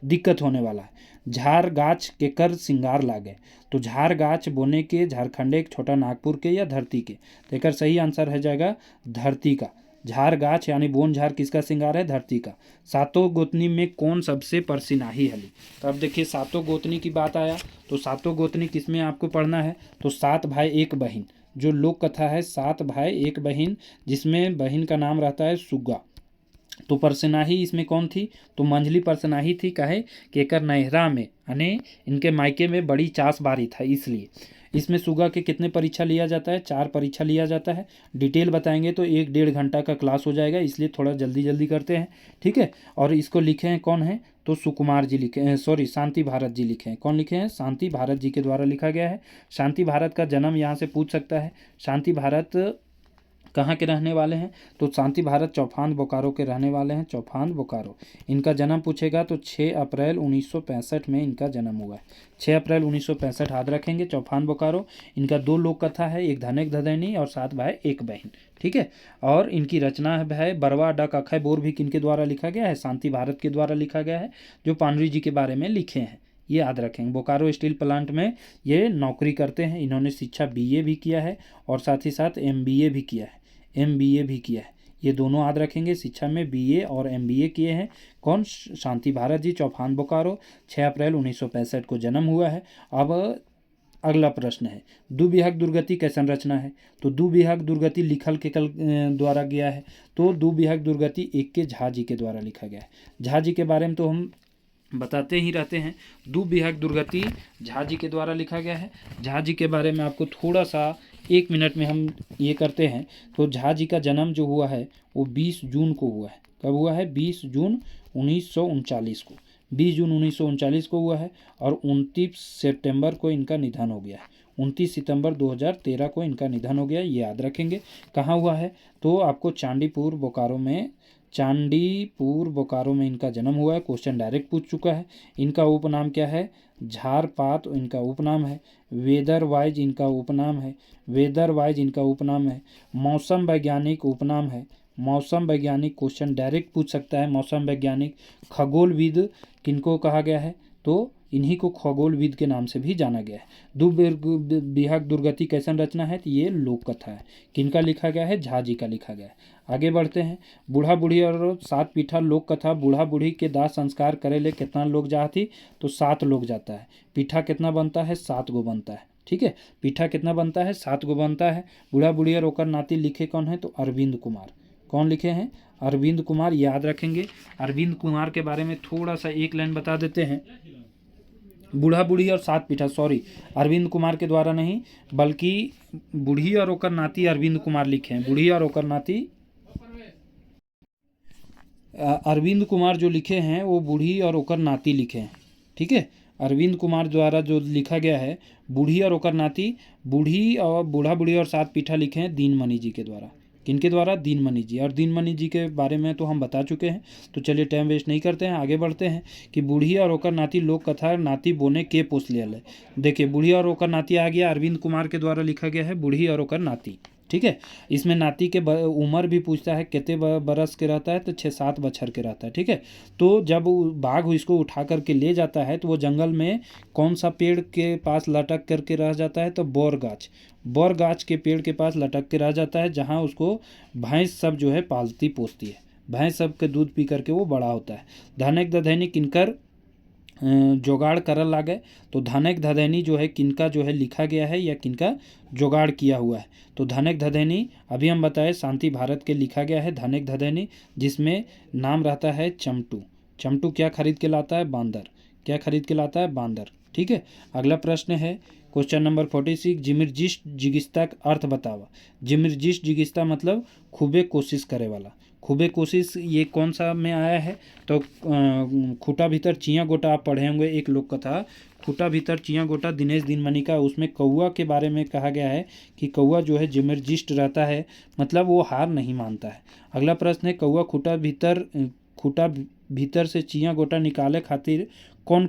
दिक्कत होने वाला है। झार गाछ केकर सिंगार लागे, तो झार गाछ बोने के झारखंडे एक छोटा नागपुर के या धरती के, तो एक सही आंसर है जाएगा धरती का। झार गाछ यानी बोन झार किसका सिंगार है, धरती का। सातों गोतनी में कौन सबसे परसिनाही हली, तो अब देखिए सातों गोतनी की बात आया, तो सातों गोतनी किसमें आपको पढ़ना है, तो 7 भाई 1 बहन, जो लोक कथा है 7 भाई 1 बहन, जिसमें बहन का नाम रहता है सुग्गा। तो परसनाही इसमें कौन थी, तो मंझली परसनाही थी। कहे कि एकर नहरा में यानी इनके मायके में बड़ी चास बारी था, इसलिए इसमें सुगा के कितने परीक्षा लिया जाता है, 4 परीक्षा लिया जाता है। डिटेल बताएंगे तो 1-1.5 घंटा का क्लास हो जाएगा, इसलिए थोड़ा जल्दी जल्दी करते हैं। ठीक है, और इसको लिखे हैं कौन है, तो सुकुमार जी लिखे हैं, सॉरी शांति भारत जी लिखे हैं। कौन लिखे हैं, शांति भारत जी के द्वारा लिखा गया है। शांति भारत का जन्म यहाँ से पूछ सकता है, शांति भारत कहाँ के रहने वाले हैं, तो शांति भारत चौफान बोकारो के रहने वाले हैं, चौफान बोकारो। इनका जन्म पूछेगा तो 6 अप्रैल 1965 में इनका जन्म हुआ है, 6 अप्रैल 1965 याद रखेंगे, चौफान बोकारो। इनका 2 लोक कथा है, एक धनक धदैनी और 7 भाई 1 बहन। ठीक है, और इनकी रचना है बरवा डक अखय बोर भी किनके द्वारा लिखा गया है, शांति भारत के द्वारा लिखा गया है, जो पानरी जी के बारे में लिखे हैं, ये याद रखेंगे। बोकारो स्टील प्लांट में ये नौकरी करते हैं। इन्होंने शिक्षा BA भी किया है और साथ ही साथ MBA भी किया है, MBA भी किया है, ये दोनों याद रखेंगे। शिक्षा में BA और MBA किए हैं। कौन, शांति भारत जी, चौफान बोकारो, 6 अप्रैल 1965 को जन्म हुआ है। अब अगला प्रश्न है, दुविहक दुर्गति कैसन रचना है, तो दुविहक दुर्गति लिखल के कल द्वारा गया है, तो दुविहक दुर्गति 1 के झा जी के द्वारा लिखा गया है। झा जी के बारे में तो हम बताते ही रहते हैं, दुविहक दुर्गति झा जी के द्वारा लिखा गया है। झा जी के बारे में आपको थोड़ा सा 1 मिनट में हम ये करते हैं। तो झा जी का जन्म जो हुआ है वो 20 जून को हुआ है। कब हुआ है, 20 जून 1939 को, 20 जून 1939 को हुआ है, और 29 सितंबर को इनका निधन हो गया है, 29 सितंबर 2013 को इनका निधन हो गया, ये याद रखेंगे। कहाँ हुआ है, तो आपको चांदीपुर बोकारो में, चांदीपुर बोकारो में इनका जन्म हुआ है। क्वेश्चन डायरेक्ट पूछ चुका है। इनका उपनाम क्या है, झारपात इनका उपनाम है। वेदर वाइज इनका उपनाम है, वेदर वाइज इनका उपनाम है। मौसम वैज्ञानिक उपनाम है, मौसम वैज्ञानिक क्वेश्चन डायरेक्ट पूछ सकता है। मौसम वैज्ञानिक। खगोलविद किनको कहा गया है, तो इन्हीं को खगोलविद के नाम से भी जाना गया है। दुविहक दुर्गति कैसन रचना है, तो ये लोक कथा है। किनका लिखा गया है, झा जी का लिखा गया है। आगे बढ़ते हैं। बूढ़ा बूढ़ी और 7 पीठा लोक कथा। बूढ़ा बूढ़ी के दाह संस्कार करे ले कितना लोग जाती, तो 7 लोग जाता है। पीठा कितना बनता है, 7 गो बनता है। ठीक है, पीठा कितना बनता है, 7 गो बनता है। बूढ़ा बूढ़ी और ओकर नाती लिखे कौन है, तो अरविंद कुमार। कौन लिखे हैं, अरविंद कुमार, याद रखेंगे। अरविंद कुमार के बारे में थोड़ा सा 1 लाइन बता देते हैं। बूढ़ा बूढ़ी और 7 पीठा, सॉरी अरविंद कुमार के द्वारा नहीं, बल्कि बूढ़ी और ओकर नाती अरविंद कुमार लिखे हैं। बूढ़ी और ओकर नाती अरविंद कुमार जो लिखे हैं वो बूढ़ी और ओकर नाती लिखे हैं। ठीक है, अरविंद कुमार द्वारा जो लिखा गया है बूढ़ी और ओकर नाती, बूढ़ी और बूढ़ा बूढ़ी और 7 पीठा लिखे हैं दीनमणि जी के द्वारा। किनके द्वारा? दीनमणि जी। और दीनमणि जी के बारे में तो हम बता चुके हैं, तो चलिए टाइम वेस्ट नहीं करते हैं, आगे बढ़ते हैं कि बूढ़ी और ओकर नाती लोक कथा नाती बोने के पोस लियल है। देखिए बूढ़ी और ओकर नाती आ गया, अरविंद कुमार के द्वारा लिखा गया है बूढ़ी और ओकर नाती। ठीक है, इसमें नाती के उम्र भी पूछता है, कितने बरस के रहता है, तो 6-7 बछर के रहता है। ठीक है, तो जब बाघ इसको उठा करके ले जाता है तो वो जंगल में कौन सा पेड़ के पास लटक करके रह जाता है? तो बोर गाछ के पेड़ के पास लटक के रह जाता है, जहाँ उसको भैंस सब जो है पालती पोसती है। भैंस सब के दूध पी करके वो बड़ा होता है। धनक दधैनी किनकर जोगाड़ करल लागे? तो धनक धदैनी जो है किनका जो है लिखा गया है या किनका जोगाड़ किया हुआ है? तो धनक धदैनी अभी हम बताए शांति भारत के लिखा गया है धनक धदैनी, जिसमें नाम रहता है चमटू। चमटू क्या खरीद के लाता है? बांदर। क्या खरीद के लाता है? बांदर। ठीक है, अगला प्रश्न है क्वेश्चन नंबर 46, जिमिरजिस्ट जिगिस्ता का अर्थ बतावा। जिमिरजिस्ट जिगिस्ता मतलब खूबे कोशिश करे वाला। खूबे कोशिश ये कौन सा में आया है? तो खूटा भीतर चियाँ गोटा आप पढ़े होंगे एक लोक कथा, खूटा भीतर चियाँ गोटा दिनेश दिनमणि का। उसमें कौआ के बारे में कहा गया है कि कौआ जो है जिमिरजिस्ट रहता है, मतलब वो हार नहीं मानता है। अगला प्रश्न है कौआ खूटा भीतर से चियाँ गोटा निकाले खातिर कौन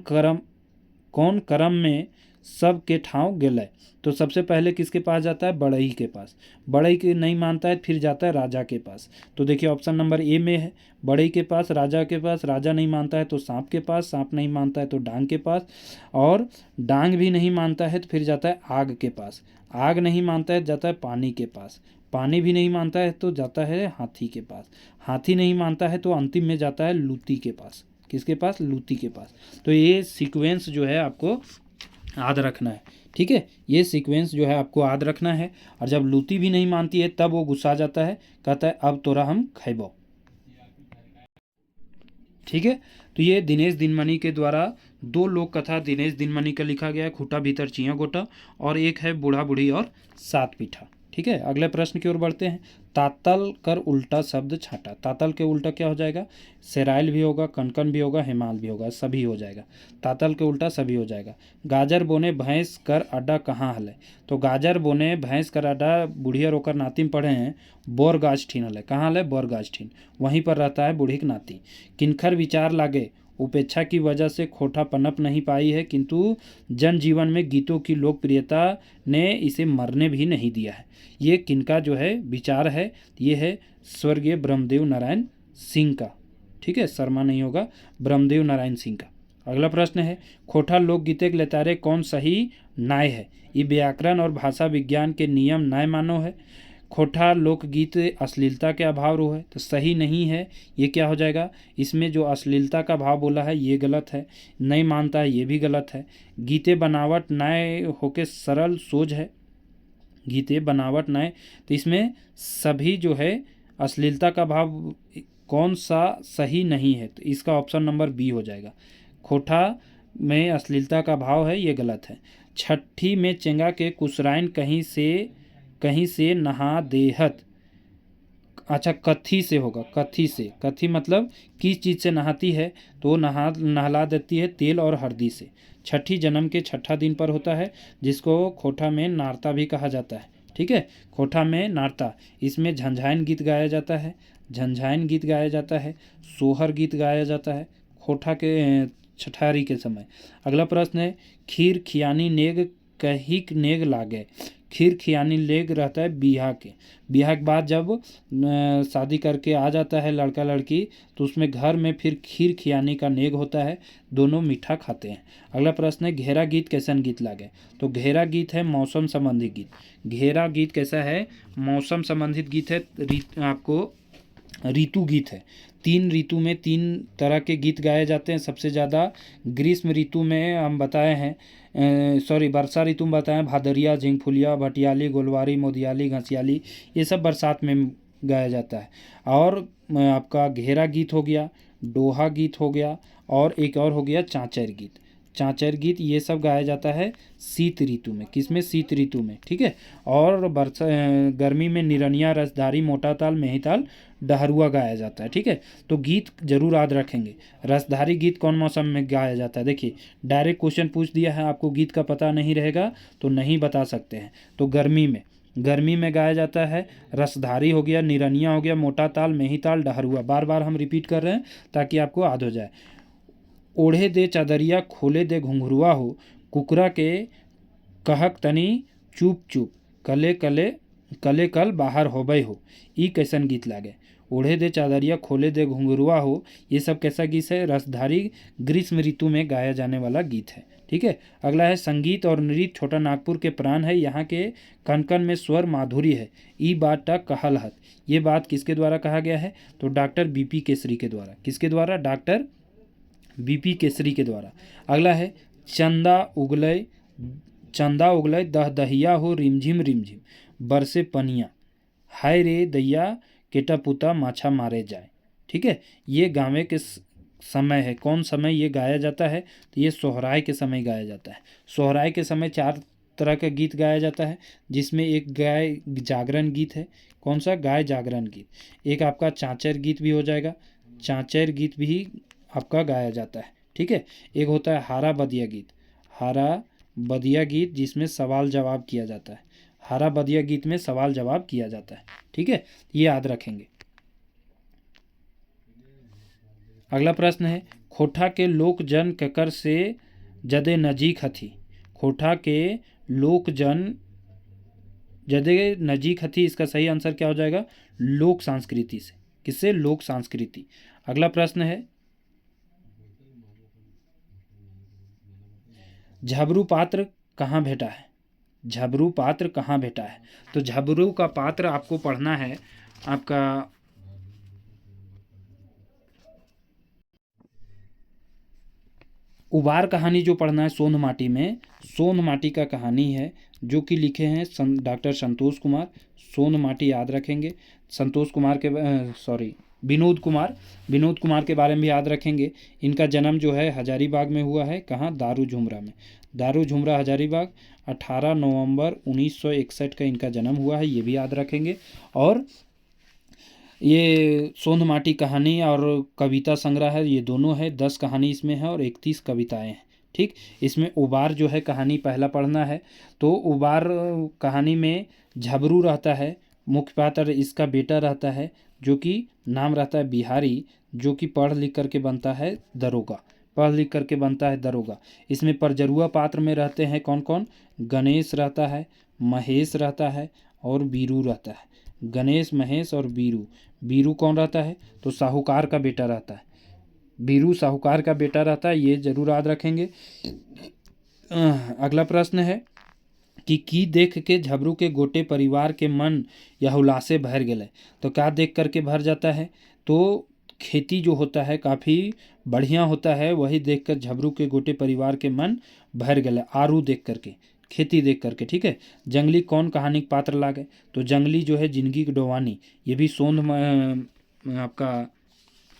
करम में सब के ठाव गेलय? तो सबसे पहले किसके पास जाता है? बड़ई के पास। बड़ई के नहीं मानता है, फिर जाता है राजा के पास। तो देखिए ऑप्शन नंबर ए में है बड़ई के पास, राजा के पास। राजा नहीं मानता है तो सांप के पास, सांप नहीं मानता है तो डांग के पास, और डांग भी नहीं मानता है तो फिर जाता है आग के पास। आग नहीं मानता है जाता है पानी के पास। पानी भी नहीं मानता है तो जाता है हाथी के पास। हाथी नहीं मानता है तो अंतिम में जाता है लूती के पास। किसके पास? लूती के पास। तो ये सीक्वेंस जो है आपको याद रखना है। ठीक है, ये सीक्वेंस जो है आपको याद रखना है। और जब लूती भी नहीं मानती है तब वो गुस्सा जाता है, कहता है अब तोरा हम खैबो। ठीक है, तो ये दिनेश दिनमणि के द्वारा 2 लोक कथा दिनेश दिनमणि का लिखा गया है, खूटा भीतर चियाँ गोटा, और एक है बूढ़ा बूढ़ी और सात पीठा। ठीक है, अगले प्रश्न की ओर बढ़ते हैं। तातल कर उल्टा शब्द छाटा। तातल के उल्टा क्या हो जाएगा? सेराइल भी होगा, कनकन भी होगा, हेमाल भी होगा, सभी हो जाएगा। तातल के उल्टा सभी हो जाएगा। गाजर बोने भैंस कर अड्डा कहाँ हले? तो गाजर बोने भैंस कर अड्डा बूढ़िया रोकर नाती में पढ़े हैं बोर गाछ ठीन हले। कहाँ हले? बोर गाछ ठीन, वहीं पर रहता है बूढ़ी के नाती। किनखर विचार लागे उपेक्षा की वजह से खोटा पनप नहीं पाई है, किंतु जनजीवन में गीतों की लोकप्रियता ने इसे मरने भी नहीं दिया है। ये किनका जो है विचार है? ये है स्वर्गीय ब्रह्मदेव नारायण सिंह का। ठीक है, शर्मा नहीं होगा, ब्रह्मदेव नारायण सिंह का। अगला प्रश्न है खोटा लोकगीते के लेतारे कौन सही न्याय है? ये व्याकरण और भाषा विज्ञान के नियम न्याय मानो है। खोटा लोकगीत अश्लीलता के अभाव रो है, तो सही नहीं है। ये क्या हो जाएगा? इसमें जो अश्लीलता का भाव बोला है ये गलत है, नहीं मानता है ये भी गलत है। गीते बनावट न्याय होके सरल सोच है। गीते बनावट न्याय, तो इसमें सभी जो है अश्लीलता का भाव कौन सा सही नहीं है? तो इसका ऑप्शन नंबर बी हो जाएगा। खोटा में अश्लीलता का भाव है, ये गलत है। छठी में चेंगा के कुसराइन कहीं से नहा देहत। अच्छा, कथी से होगा, कथी से। कथी मतलब किस चीज़ से नहाती है? तो नहला देती है तेल और हल्दी से। छठी जन्म के छठा दिन पर होता है, जिसको खोटा में नारता भी कहा जाता है। ठीक है, खोटा में नारता, इसमें झंझाइन गीत गाया जाता है। झंझाइन गीत गाया जाता है, सोहर गीत गाया जाता है खोटा के छठारी के समय। अगला प्रश्न है खीर खियानी नेग कहिक नेग लागे। खीर खियानी लेग रहता है बियाह के। बियाह के बाद जब शादी करके आ जाता है लड़का लड़की, तो उसमें घर में फिर खीर खियानी का नेग होता है, दोनों मीठा खाते हैं। अगला प्रश्न है घेरा गीत कैसन गीत लागे? तो घेरा गीत है मौसम संबंधी गीत। घेरा गीत कैसा है? मौसम संबंधित गीत है, आपको ऋतु गीत है। 3 ऋतु में 3 तरह के गीत गाए जाते हैं। सबसे ज़्यादा ग्रीष्म ऋतु में हम बताए हैं, वर्षा ऋतु में बताएं भादरिया, झिंगफुलिया, भटियाली, गोलवारी, मोदियाली, घसियाली, ये सब बरसात में गाया जाता है। और आपका घेरा गीत हो गया, डोहा गीत हो गया, और एक और हो गया चाँचर गीत। चाँचर गीत ये सब गाया जाता है शीत ऋतु में। किसमें? शीत ऋतु में। ठीक है, और गर्मी में निरनिया, रसधारी, मोटा ताल, मेहीताल, डहरुआ गाया जाता है। ठीक है, तो गीत जरूर याद रखेंगे। रसधारी गीत कौन मौसम में गाया जाता है? देखिए डायरेक्ट क्वेश्चन पूछ दिया है, आपको गीत का पता नहीं रहेगा तो नहीं बता सकते हैं। तो गर्मी में, गर्मी में गाया जाता है। रसधारी हो गया, निरनिया हो गया, मोटा ताल, मेही ताल, डहरुआ। बार बार हम रिपीट कर रहे हैं ताकि आपको याद हो जाए। ओढ़े दे चादरिया खोले दे घुंघरुआ हो, कुकरा के कहक तनी चुप चुप, कले कले कले कल बाहर होबई हो। ई कैसन गीत लागे। ओढ़े दे चादरिया खोले दे घुंघरुआ हो, ये सब कैसा गीत है? रसधारी ग्रीष्म ऋतु में गाया जाने वाला गीत है। ठीक है। अगला है संगीत और नृत्य छोटा नागपुर के प्राण है, यहाँ के कन कन में स्वर माधुरी है। ई बात कहल हत, ये बात किसके द्वारा कहा गया है? तो डॉक्टर बीपी केसरी के द्वारा। किसके द्वारा? डॉक्टर बीपी केसरी के द्वारा। अगला है चंदा उगलय दह दहिया हो, रिमझिम रिमझिम बरसे पनिया, हाय रे दैया केटा पुता माछा मारे जाए। ठीक है। ये गावे के समय है। कौन समय ये गाया जाता है? तो ये सोहराय के समय गाया जाता है। सोहराय के समय 4 तरह का गीत गाया जाता है, जिसमें एक गाय जागरण गीत है। कौन सा? गाय जागरण गीत। एक आपका चाँचर गीत भी हो जाएगा, चाँचर गीत भी आपका गाया जाता है। ठीक है। एक होता है हारा बदिया गीत, हारा बदिया गीत जिसमें सवाल जवाब किया जाता है। हारा बदिया गीत में सवाल जवाब किया जाता है। ठीक है, ये याद रखेंगे। अगला प्रश्न है खोठा के लोक जन ककर से जदे नजीक हथी। खोठा के लोक जन जदे नजीक हथी, इसका सही आंसर क्या हो जाएगा? लोक संस्कृति से। किससे? लोक संस्कृति। अगला प्रश्न है झबरू पात्र कहाँ भेटा है? झबरू पात्र कहाँ भेटा है? तो झबरू का पात्र आपको पढ़ना है आपका उबार कहानी जो पढ़ना है सोन माटी में। सोन माटी का कहानी है जो कि लिखे हैं डॉक्टर संतोष कुमार। सोन माटी याद रखेंगे। संतोष कुमार के विनोद कुमार के बारे में भी याद रखेंगे। इनका जन्म जो है हजारीबाग में हुआ है। कहाँ? दारू झुमरा में। दारू झुमरा हजारीबाग 18 नवंबर 1961 का इनका जन्म हुआ है, ये भी याद रखेंगे। और ये सोंध माटी कहानी और कविता संग्रह है, ये दोनों है। 10 कहानी इसमें है और 31 कविताएं हैं। ठीक। इसमें उबार जो है कहानी पहला पढ़ना है। तो उबार कहानी में झबरू रहता है, मुख्य पात्र इसका बेटा रहता है जो कि नाम रहता है बिहारी, जो कि पढ़ लिख करके बनता है दरोगा। इसमें परजरुआ पात्र में रहते हैं कौन कौन? गणेश रहता है, महेश रहता है और बीरू रहता है। गणेश, महेश और बीरू। बीरू कौन रहता है? तो साहूकार का बेटा रहता है। बीरू साहूकार का बेटा रहता है, ये जरूर याद रखेंगे। अगला प्रश्न है कि देख के झबरू के गोटे परिवार के मन यह उल्लासे भर गए। तो क्या देख करके भर जाता है? तो खेती जो होता है काफ़ी बढ़िया होता है, वही देखकर झबरू के गोटे परिवार के मन भर गए। आरू देख करके, खेती देख करके। ठीक है। जंगली कौन कहानी के पात्र लागे? तो जंगली जो है जिंदगी की डोवानी, ये भी आपका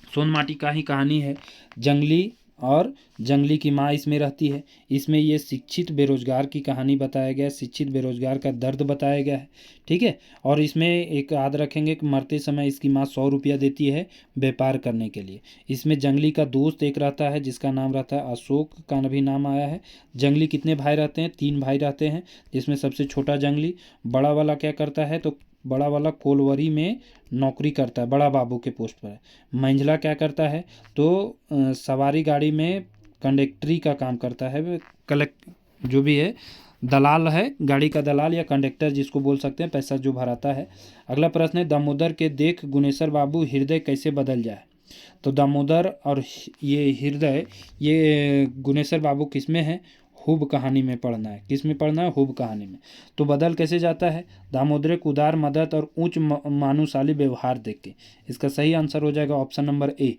सोन माटी का ही कहानी है। जंगली और जंगली की माँ इसमें रहती है। इसमें ये शिक्षित बेरोजगार की कहानी बताया गया है, शिक्षित बेरोजगार का दर्द बताया गया है। ठीक है। और इसमें एक याद रखेंगे कि मरते समय इसकी माँ 100 रुपया देती है व्यापार करने के लिए। इसमें जंगली का दोस्त एक रहता है जिसका नाम रहता है अशोक, का भी नाम आया है। जंगली कितने भाई रहते हैं? 3 भाई रहते हैं, जिसमें सबसे छोटा जंगली। बड़ा वाला क्या करता है? तो बड़ा वाला कोलवरी में नौकरी करता है, बड़ा बाबू के पोस्ट पर है। मंझला क्या करता है? तो सवारी गाड़ी में कंडक्टरी का काम करता है। जो भी है दलाल है, गाड़ी का दलाल या कंडक्टर जिसको बोल सकते हैं, पैसा जो भराता है। अगला प्रश्न है दामोदर के देख गुनेश्वर बाबू हृदय कैसे बदल जाए? तो दामोदर और ये हृदय, ये गुनेश्वर बाबू किस में है? हुब कहानी में पढ़ना है। किस में पढ़ना है? हुब कहानी में। तो बदल कैसे जाता है? दामोदर के उदार मदद और उच्च मानुषाली व्यवहार देख के। इसका सही आंसर हो जाएगा option number A.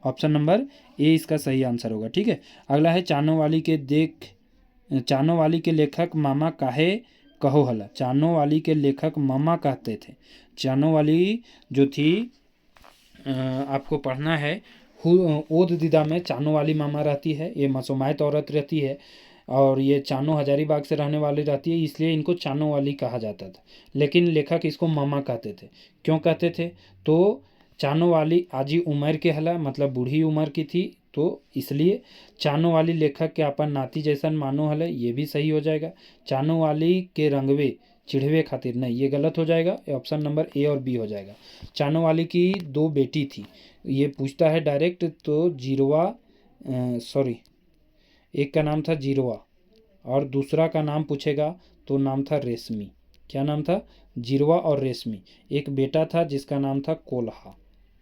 Option number A इसका सही आंसर होगा। ठीक है। अगला है चानो वाली के लेखक मामा काहे कहो हला। चानो वाली के लेखक मामा कहते थे। चानो वाली जो थी आपको पढ़ना है ओद दीदा में चानो वाली मामा रहती है। ये मासूमायत औरत रहती है और ये चानो हजारीबाग से रहने वाली रहती है, इसलिए इनको चानो वाली कहा जाता था। लेकिन लेखक इसको मामा कहते थे। क्यों कहते थे? तो चानो वाली आजी उम्र के हला, मतलब बूढ़ी उम्र की थी, तो इसलिए चानो वाली लेखक के अपन नाती जैसन मानो हले, ये भी सही हो जाएगा। चानो वाली के रंगवे, चिढ़वे खातिर नहीं, ये गलत हो जाएगा, ऑप्शन नंबर ए और बी हो जाएगा। चानोवाली की 2 बेटी थी, ये पूछता है डायरेक्ट, तो जीरवा, सॉरी, एक का नाम था जीरवा और दूसरा का नाम पूछेगा तो नाम था रेशमी। क्या नाम था? जीरवा और रेशमी। एक बेटा था जिसका नाम था कोल्हा,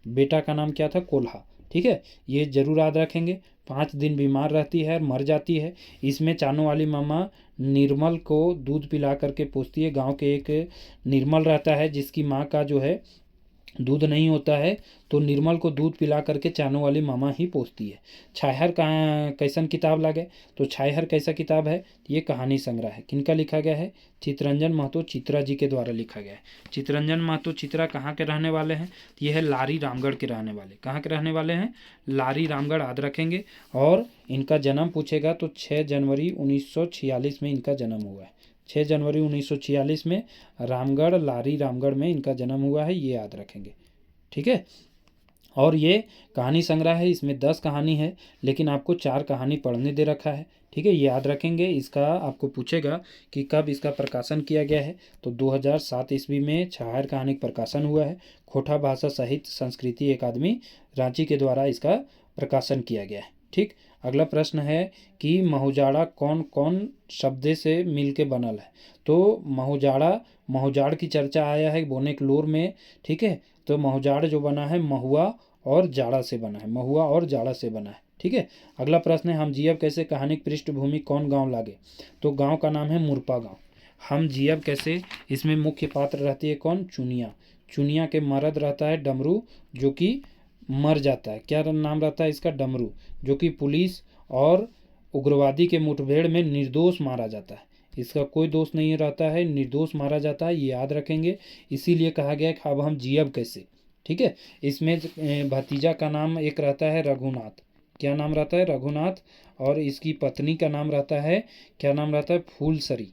बेटा का नाम क्या था? कोल्हा। ठीक है, ये जरूर याद रखेंगे। 5 दिन बीमार रहती है और मर जाती है। इसमें चानों वाली मामा निर्मल को दूध पिला करके पूछती है। गांव के एक निर्मल रहता है जिसकी माँ का जो है दूध नहीं होता है, तो निर्मल को दूध पिला करके चानों वाली मामा ही पोसती है। छायहर कहाँ कैसन किताब लागे? तो छायहर कैसा किताब है? ये कहानी संग्रह है। किनका लिखा गया है? चितरंजन महतो चित्रा जी के द्वारा लिखा गया है। चितरंजन महतो चित्रा कहाँ के रहने वाले हैं? ये है लारी रामगढ़ के रहने वाले। कहाँ के रहने वाले हैं? लारी रामगढ़, याद रखेंगे। और इनका जन्म पूछेगा तो 6 जनवरी 1946 में इनका जन्म हुआ है। 6 जनवरी 1946 में रामगढ़, लारी रामगढ़ में इनका जन्म हुआ है, ये याद रखेंगे। ठीक है, और ये कहानी संग्रह है, इसमें 10 कहानी है, लेकिन आपको 4 कहानी पढ़ने दे रखा है। ठीक है, ये याद रखेंगे। इसका आपको पूछेगा कि कब इसका प्रकाशन किया गया है, तो 2007 ईस्वी में छायर कहानी का प्रकाशन हुआ है। खोटा भाषा साहित्य संस्कृति अकादमी रांची के द्वारा इसका प्रकाशन किया गया है। ठीक, अगला प्रश्न है कि महुजाड़ा कौन कौन शब्द से मिल के बनल है? तो महुजाड़ा, महुजाड़ की चर्चा आया है बोनेकलोर में। ठीक है, तो महुजाड़ जो बना है महुआ और जाड़ा से बना है, महुआ और जाड़ा से बना है। ठीक है, अगला प्रश्न है हम जियब कैसे कहानी की पृष्ठभूमि कौन गांव लागे? तो गांव का नाम है मुरपा गांव। हम जियब कैसे, इसमें मुख्य पात्र रहती है कौन? चुनिया। चुनिया के मर्द रहता है डमरू, जो कि मर जाता है। क्या नाम रहता है इसका? डमरू, जो कि पुलिस और उग्रवादी के मुठभेड़ में निर्दोष मारा जाता है। इसका कोई दोष नहीं रहता है, निर्दोष मारा जाता है, ये याद रखेंगे। इसीलिए कहा गया कि अब हम जियब कैसे। ठीक है, इसमें भतीजा का नाम एक रहता है रघुनाथ। क्या नाम रहता है? रघुनाथ। और इसकी पत्नी का नाम रहता है, क्या नाम रहता है? फूलसरी।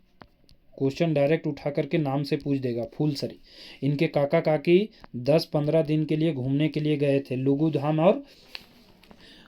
क्वेश्चन डायरेक्ट उठा करके नाम से पूछ देगा, फूलसरी। इनके काका काकी 10-15 दिन के लिए घूमने के लिए गए थे लुगु धाम और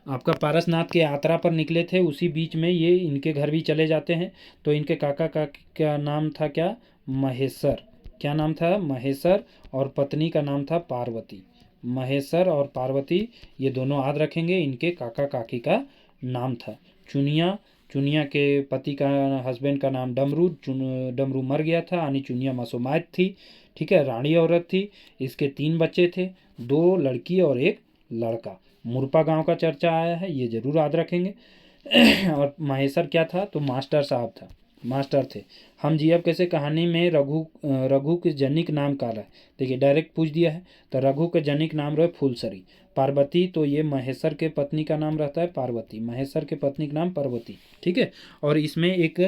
आपका पारसनाथ के यात्रा पर निकले थे। उसी बीच में ये इनके घर भी चले जाते हैं। तो इनके काका का नाम था क्या? महेश्वर। क्या नाम था? महेश्वर। और पत्नी का नाम था पार्वती। महेश्वर और पार्वती, ये दोनों याद रखेंगे, इनके काका काकी का नाम था। चुनिया, चुनिया के पति का हस्बैंड का नाम डमरू। डमरू मर गया था, यानी चुनिया मसोमात थी। ठीक है, रानी औरत थी। इसके 3 बच्चे थे, 2 लड़की और 1 लड़का। मुरपा गांव का चर्चा आया है, ये जरूर याद रखेंगे। और महेश्वर क्या था? तो मास्टर साहब था, मास्टर थे। हम जियब कैसे कहानी में रघु के जनिक नाम का है? देखिए डायरेक्ट पूछ दिया है। तो रघु के जनिक नाम रहे फूलसरी। पार्वती, तो ये महेश्वर के पत्नी का नाम रहता है पार्वती। महेश्वर के पत्नी का नाम पार्वती। ठीक है, और इसमें एक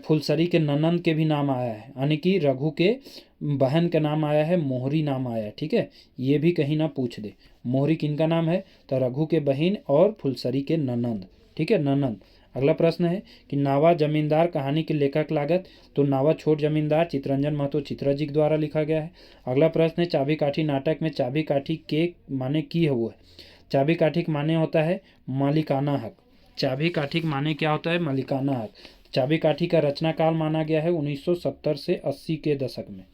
फुलसरी के ननंद के भी नाम आया है, यानी कि रघु के बहन का नाम आया है, मोहरी नाम आया है। ठीक है, ये भी कहीं ना पूछ दे। मोहरी किनका नाम है? तो रघु के बहन और फुलसरी के ननंद। ठीक है, ननंद। अगला प्रश्न है कि नावा जमींदार कहानी के लेखक लागत? तो नावा छोट जमींदार चितरंजन महतो चित्रा जी के द्वारा लिखा गया है। अगला प्रश्न है चाबी काठी नाटक में चाबी काठी के माने की है वो है? चाबी काठी के माने होता है मालिकाना हक। चाबी काठी के माने क्या होता है? मालिकाना हक। चाबी काठी का रचना काल माना गया है 1970 से 80 के दशक में,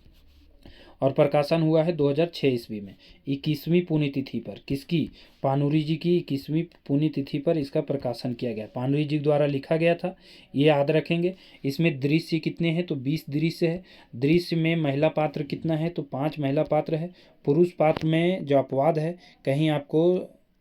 और प्रकाशन हुआ है 2006 ईस्वी में 21वीं पुण्यतिथि पर। किसकी? पानुरी जी की 21वीं पुण्यतिथि पर इसका प्रकाशन किया गया। पानुरी जी द्वारा लिखा गया था, ये याद रखेंगे। इसमें दृश्य कितने हैं? तो 20 दृश्य है। दृश्य में महिला पात्र कितना है? तो 5 महिला पात्र है। पुरुष पात्र में जो अपवाद है, कहीं आपको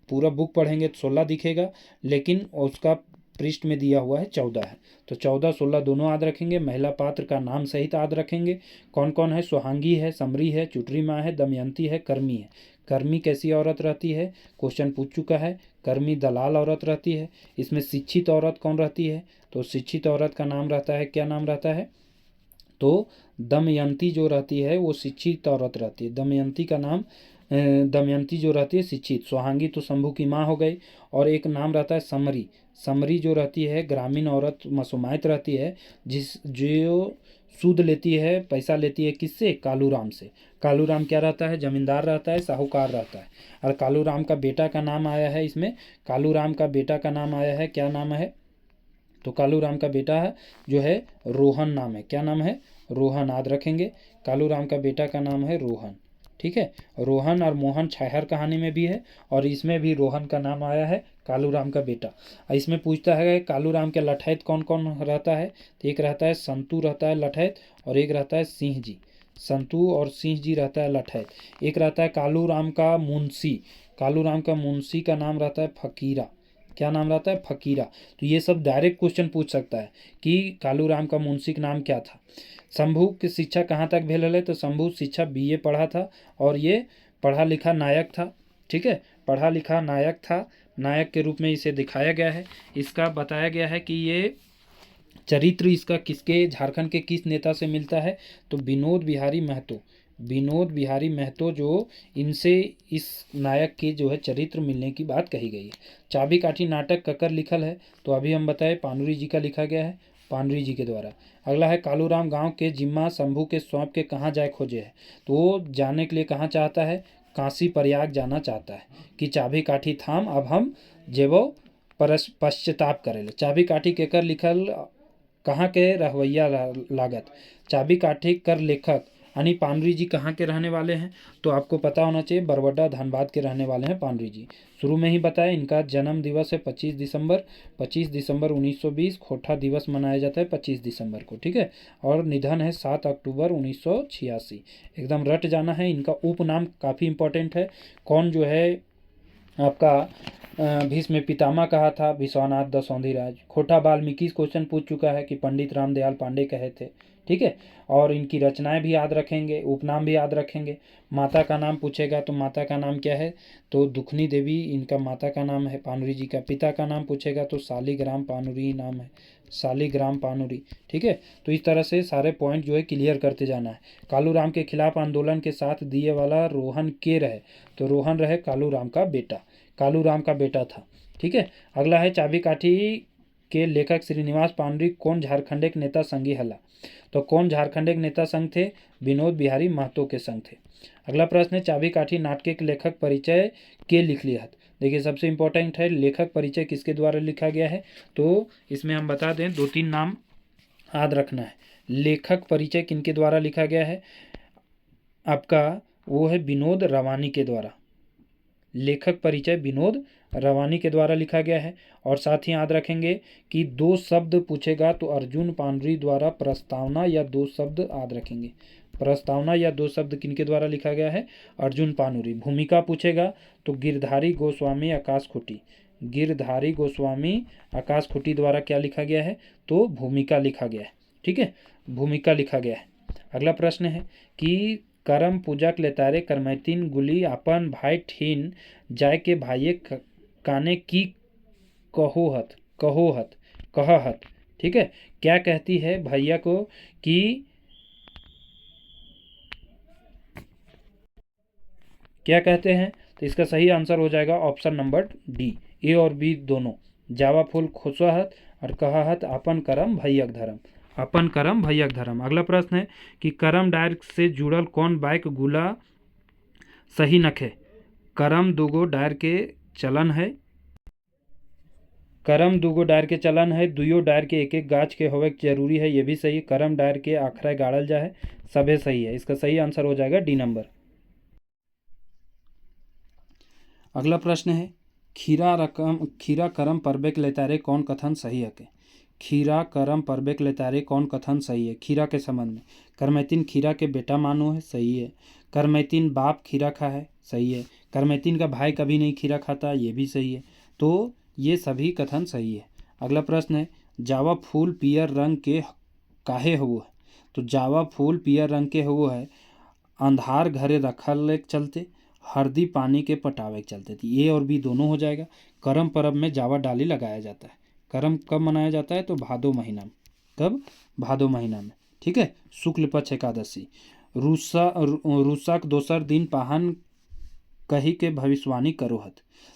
पूरा बुक पढ़ेंगे तो 16 दिखेगा, लेकिन उसका पृष्ठ में दिया हुआ है 14 है। तो 14-16 दोनों याद रखेंगे। महिला पात्र का नाम सहित याद रखेंगे। कौन कौन है? सुहांगी है, समरी है, चुटरी माँ है, दमयंती है, कर्मी है। कर्मी कैसी औरत रहती है? क्वेश्चन पूछ चुका है। कर्मी दलाल औरत रहती है। इसमें शिक्षित औरत कौन रहती है? तो शिक्षित औरत का नाम रहता है, क्या नाम रहता है? तो दमयंती जो रहती है वो शिक्षित औरत रहती है। दमयंती का नाम, दमयंती जो रहती है शिक्षित। सुहांगी तो शंभू की माँ हो गई। और एक नाम रहता है समरी। समरी जो रहती है ग्रामीण औरत, मसुमायत रहती है, जो सूद लेती है, पैसा लेती है किससे? कालूराम से। कालूराम क्या रहता है? जमींदार रहता है, साहूकार रहता है। और कालूराम का बेटा का नाम आया है इसमें, कालूराम का बेटा का नाम आया है, क्या नाम है? तो कालूराम का बेटा है जो है रोहन नाम है। क्या नाम है? रोहन, याद रखेंगे। कालूराम का बेटा का नाम है रोहन। ठीक है, रोहन और मोहन छाहर कहानी में भी है और इसमें भी रोहन का नाम आया है, कालूराम का बेटा। इसमें पूछता है कालूराम के लठैत कौन कौन रहता है? तो एक रहता है संतू रहता है लठैत, और एक रहता है सिंह जी। संतू और सिंह जी रहता है लठैत। एक रहता है कालूराम का मुंशी। कालूराम का मुंशी का नाम रहता है फकीरा। क्या नाम रहता है? फकीरा। तो ये सब डायरेक्ट क्वेश्चन पूछ सकता है कि कालूराम का मुंशी का नाम क्या था। शंभू की शिक्षा कहाँ तक भेल है? तो शंभू शिक्षा बीए पढ़ा था और ये पढ़ा लिखा नायक था। ठीक है, पढ़ा लिखा नायक था, नायक के रूप में इसे दिखाया गया है। इसका बताया गया है कि ये चरित्र इसका किसके, झारखंड के किस नेता से मिलता है? तो विनोद बिहारी महतो। विनोद बिहारी महतो जो इनसे इस नायक के जो है चरित्र मिलने की बात कही गई है। चाबी काठी नाटक ककर लिखल है? तो अभी हम बताए पानुरी जी का लिखा गया है, पानुरी जी के द्वारा। अगला है कालूराम गांव के जिम्मा शंभू के सौंप के कहाँ जाए खोजे है? तो वो जाने के लिए कहाँ चाहता है? काशी प्रयाग जाना चाहता है कि चाबी काठी थाम अब हम जेबो पश्चाताप करेले। चाबी काठी केकर लिखल, कहाँ के रहवैया लागत? चाबी काठी कर लेखक यानी पानरी जी कहाँ के रहने वाले हैं? तो आपको पता होना चाहिए बरबड्डा धनबाद के रहने वाले हैं पानरी जी। शुरू में ही बताया इनका जन्म दिवस है 25 दिसंबर। 25 दिसंबर 1920 खोटा दिवस मनाया जाता है 25 दिसंबर को। ठीक है, और निधन है 7 अक्टूबर 1986। एकदम रट जाना है। इनका उपनाम काफ़ी इंपॉर्टेंट है। कौन जो है आपका भीष्म में पितामह कहा था? विश्वनाथ दसौंधीराज। खोटा वाल्मीकि क्वेश्चन पूछ चुका है कि पंडित रामदयाल पांडे कहे थे। ठीक है, और इनकी रचनाएं भी याद रखेंगे, उपनाम भी याद रखेंगे। माता का नाम पूछेगा तो माता का नाम क्या है? तो दुखनी देवी इनका माता का नाम है पानुरी जी का। पिता का नाम पूछेगा तो शालिग्राम पानुरी नाम है, शालिग्राम पानुरी। ठीक है, तो इस तरह से सारे पॉइंट जो है क्लियर करते जाना है। कालूराम के खिलाफ आंदोलन के साथ दिए वाला रोहन के रहे? तो रोहन रहे कालूराम का बेटा, कालूराम का बेटा था। ठीक है, अगला है चाबी काठी के लेखक श्रीनिवास पांडुरी कौन झारखंड के नेता संगी हला? तो कौन झारखंड के नेता संघ थे? विनोद बिहारी महतो के संघ थे। अगला प्रश्न है चाबी काठी नाटक के लेखक परिचय के लिख लिया। देखिए सबसे इंपॉर्टेंट है लेखक परिचय किसके द्वारा लिखा गया है? तो इसमें हम बता दें 2-3 नाम याद रखना है। लेखक परिचय किनके द्वारा लिखा गया है? आपका वो है विनोद रवानी के द्वारा। लेखक परिचय विनोद रवानी के द्वारा लिखा गया है। और साथ ही याद रखेंगे कि 2 शब्द पूछेगा तो अर्जुन पांडुरी द्वारा प्रस्तावना या 2 शब्द याद रखेंगे। प्रस्तावना या 2 शब्द किनके द्वारा लिखा गया है? अर्जुन पांडुरी। भूमिका पूछेगा तो गिरधारी गोस्वामी आकाश खुटी। गिरधारी गोस्वामी आकाश खुटी द्वारा क्या लिखा गया है? तो भूमिका लिखा गया है। ठीक है, भूमिका लिखा गया है। अगला प्रश्न है कि करम पूजक लेतारे करमैतीन गुली अपन भाई ठीन जाय के भाइये काने की कहोहत कहहत। ठीक है, क्या कहती है भैया को कि क्या कहते हैं? तो इसका सही आंसर हो जाएगा ऑप्शन नंबर डी, ए और बी दोनों। जावा फूल खुशहत और कहहत अपन करम भैयक धर्म, अपन करम भैयक धर्म। अगला प्रश्न है कि करम डायर से जुड़ल कौन बाइक गुला सही नखे? करम दूगो डायर के चलन है। करम दूगो डायर के चलन है, दुइयो डायर के एक एक गाछ के होवे जरूरी है, ये भी सही है। करम डायर के आखरा गाड़ल जा है, सभे सही है। इसका सही आंसर हो जाएगा डी नंबर। अगला प्रश्न है खीरा करम परबेक लेतारे कौन कथन सही है के? खीरा करम परबेक लेतारे कौन कथन सही है? खीरा के संबंध में करमैतीन खीरा के बेटा मानो है, सही है। करमैतीन बाप खीरा खा है, सही है। करमैतीन का भाई कभी नहीं खीरा खाता, ये भी सही है। तो ये सभी कथन सही है। अगला प्रश्न है जावा फूल पियर रंग के काहे हुआ है? तो जावा फूल पियर रंग के हुआ है अंधार घरे रखल चलते, हरदी पानी के पटावे के चलते थी। ए और बी दोनों हो जाएगा। करम पर्व में जावा डाली लगाया जाता है। करम कब मनाया जाता है? तो भादो महीना में। कब? भादो महीना में। ठीक है, शुक्ल पक्ष एकादशी। रूसक दोसर दिन पाहन कही के भविष्यवाणी करोहत।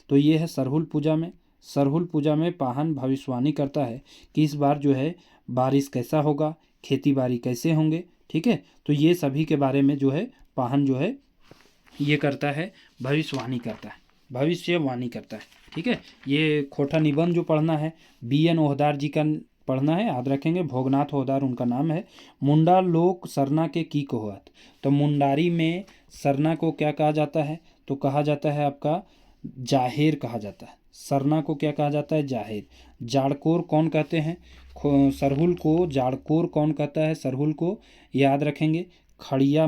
तो ये है सरहुल पूजा में। सरहुल पूजा में पाहन भविष्यवाणी करता है कि इस बार जो है बारिश कैसा होगा, खेती बाड़ी कैसे होंगे। ठीक है, तो ये सभी के बारे में जो है पाहन जो है ये करता है, भविष्यवाणी करता है, भविष्यवाणी करता है। ठीक है, ये खोटा निबंध जो पढ़ना है बी एन ओहदार जी का पढ़ना है, याद रखेंगे। भोगनाथ होदार उनका नाम है। मुंडा लोक सरना के की कोहत, तो मुंडारी में सरना को क्या कहा जाता है? तो कहा जाता है आपका जाहिर कहा जाता है। सरना को क्या कहा जाता है? जाहिर। जाड़कोर कौन कहते हैं? सरहुल को जाड़कोर कौन कहता है? सरहुल को, याद रखेंगे। खड़िया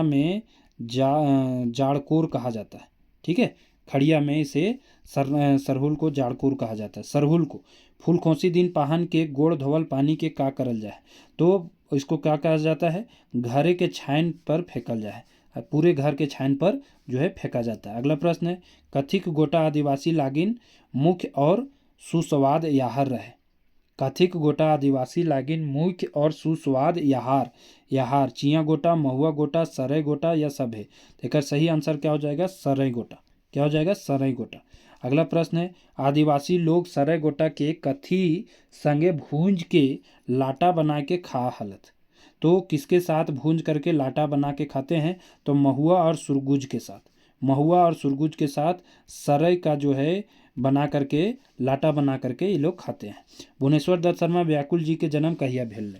में जाड़कोर कहा जाता है, ठीक है। खड़िया में इसे सरहुल को जाड़कोर कहा जाता है। सरहुल को फूल खोसी दिन पाहन के गोड़ धोवल पानी के का करल जाए, तो इसको क्या कहा जाता है? घरे के छाइन पर फेंकल जाए, पूरे घर के छाइन पर जो है फेंका जाता है। अगला प्रश्न है, कथिक गोटा आदिवासी लागिन मुख्य और सुस्वाद याहर रहे। कथिक गोटा आदिवासी लागिन मुख्य और सुस्वाद याहार चिया गोटा, महुआ गोटा, सरई गोटा या सब है। तो सही आंसर क्या हो जाएगा? सरई गोटा। क्या हो जाएगा? सरई गोटा। अगला प्रश्न है, आदिवासी लोग सरई गोटा के कथी संगे भूंज के लाटा बना के खा हलत, तो किसके साथ भूंज करके लाटा बना के खाते हैं? तो महुआ और सुरगुज के साथ। महुआ और सुरगुज के साथ सरई का जो है बना करके लाटा बना करके ये लोग खाते हैं। भुवनेश्वर दत्त शर्मा व्याकुल जी के जन्म कहिया भेल।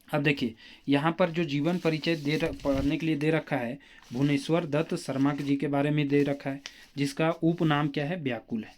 अब देखिए यहाँ पर जो जीवन परिचय पढ़ने के लिए दे रखा है, भुवनेश्वर दत्त शर्मा जी के बारे में दे रखा है, जिसका उपनाम क्या है? व्याकुल है।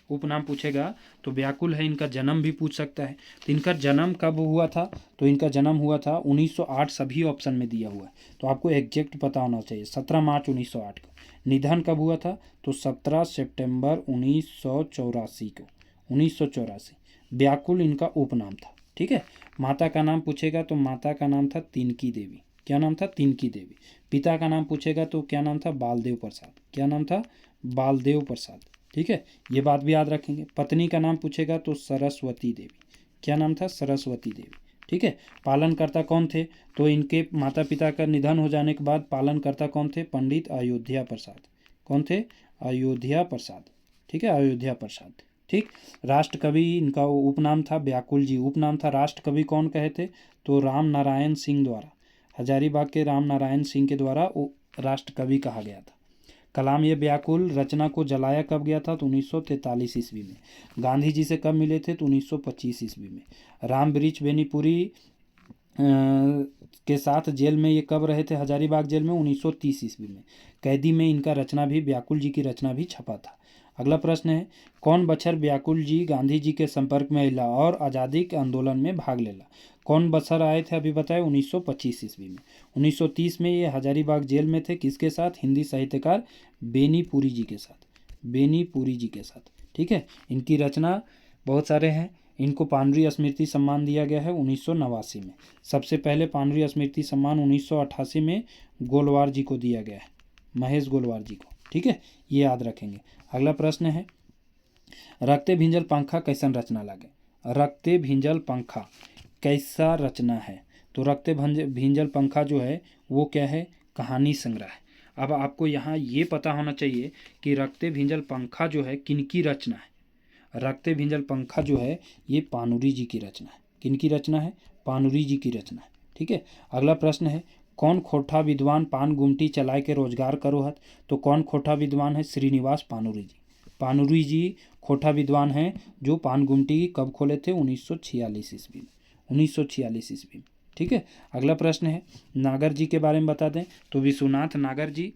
उपनाम पूछेगा तो व्याकुल है। इनका जन्म भी पूछ सकता है। तो इनका जन्म कब हुआ था? तो इनका जन्म हुआ था 1908, सभी ऑप्शन में दिया हुआ है, तो आपको एग्जैक्ट पता होना चाहिए। 17 मार्च 1908 को। निधन कब हुआ था? तो 17 सितंबर 1984 को। 1984। व्याकुल इनका उपनाम था, ठीक है। माता का नाम पूछेगा तो माता का नाम था तिनकी देवी। क्या नाम था? तिनकी देवी। पिता का नाम पूछेगा तो क्या नाम था? बालदेव प्रसाद। क्या नाम था? बालदेव प्रसाद, ठीक है। ये बात भी याद रखेंगे। पत्नी का नाम पूछेगा तो सरस्वती देवी। क्या नाम था? सरस्वती देवी, ठीक है। पालनकर्ता कौन थे? तो इनके माता पिता का निधन हो जाने के बाद पालनकर्ता कौन थे? पंडित अयोध्या प्रसाद। कौन थे? अयोध्या प्रसाद, ठीक है। अयोध्या प्रसाद, ठीक। राष्ट्र कवि इनका उपनाम था व्याकुल जी। उपनाम था राष्ट्र कवि कौन कहे थे? तो राम नारायण सिंह द्वारा, हजारीबाग के राम नारायण सिंह के द्वारा राष्ट्र कवि कहा गया था। कलाम ये व्याकुल रचना को जलाया कब गया था? तो 1943 ईस्वी में। गांधी जी से कब मिले थे? तो 1925 ईस्वी में। राम वृक्ष बेनीपुरी के साथ जेल में ये कब रहे थे? हजारीबाग जेल में 1930 ईस्वी में। कैदी में इनका रचना भी, व्याकुल जी की रचना भी छपा था। अगला प्रश्न है, कौन बछर व्याकुल जी गांधी जी के संपर्क में अला और आज़ादी के आंदोलन में भाग लेला? कौन बछर आए थे? अभी बताए 1925 ईस्वी में। 1930 में ये हजारीबाग जेल में थे, किसके साथ? हिंदी साहित्यकार बेनीपुरी जी के साथ। बेनीपुरी जी के साथ, ठीक है। इनकी रचना बहुत सारे हैं। इनको पांडुरी स्मृति सम्मान दिया गया है 1989 में। सबसे पहले पांडुरी स्मृति सम्मान 1988 में गोलवार जी को दिया गया है, महेश गोलवार जी को, ठीक है। ये याद रखेंगे। अगला प्रश्न है, रक्ते भिंजल पंखा कैसन रचना लागे? रक्ते भिंजल पंखा कैसा रचना है? तो रक्ते भिंजल पंखा जो है वो क्या है? कहानी संग्रह है। अब आपको यहाँ ये पता होना चाहिए कि रक्ते भिंजल पंखा जो है किनकी रचना है। रक्ते भिंजल पंखा जो है ये पानुरी जी की रचना है। किनकी रचना है? पानुरी जी की रचना है, ठीक है। अगला प्रश्न है, कौन खोठा विद्वान पान गुमटी चलाए के रोजगार करो हत? तो कौन खोठा विद्वान है? श्रीनिवास पानुरी जी। पानुरी जी खोठा विद्वान हैं जो पान गुमटी कब खोले थे? 1946 ईस्वी में। 1946 ईस्वी में, ठीक है। अगला प्रश्न है, नागर जी के बारे में बता दें तो विश्वनाथ नागर जी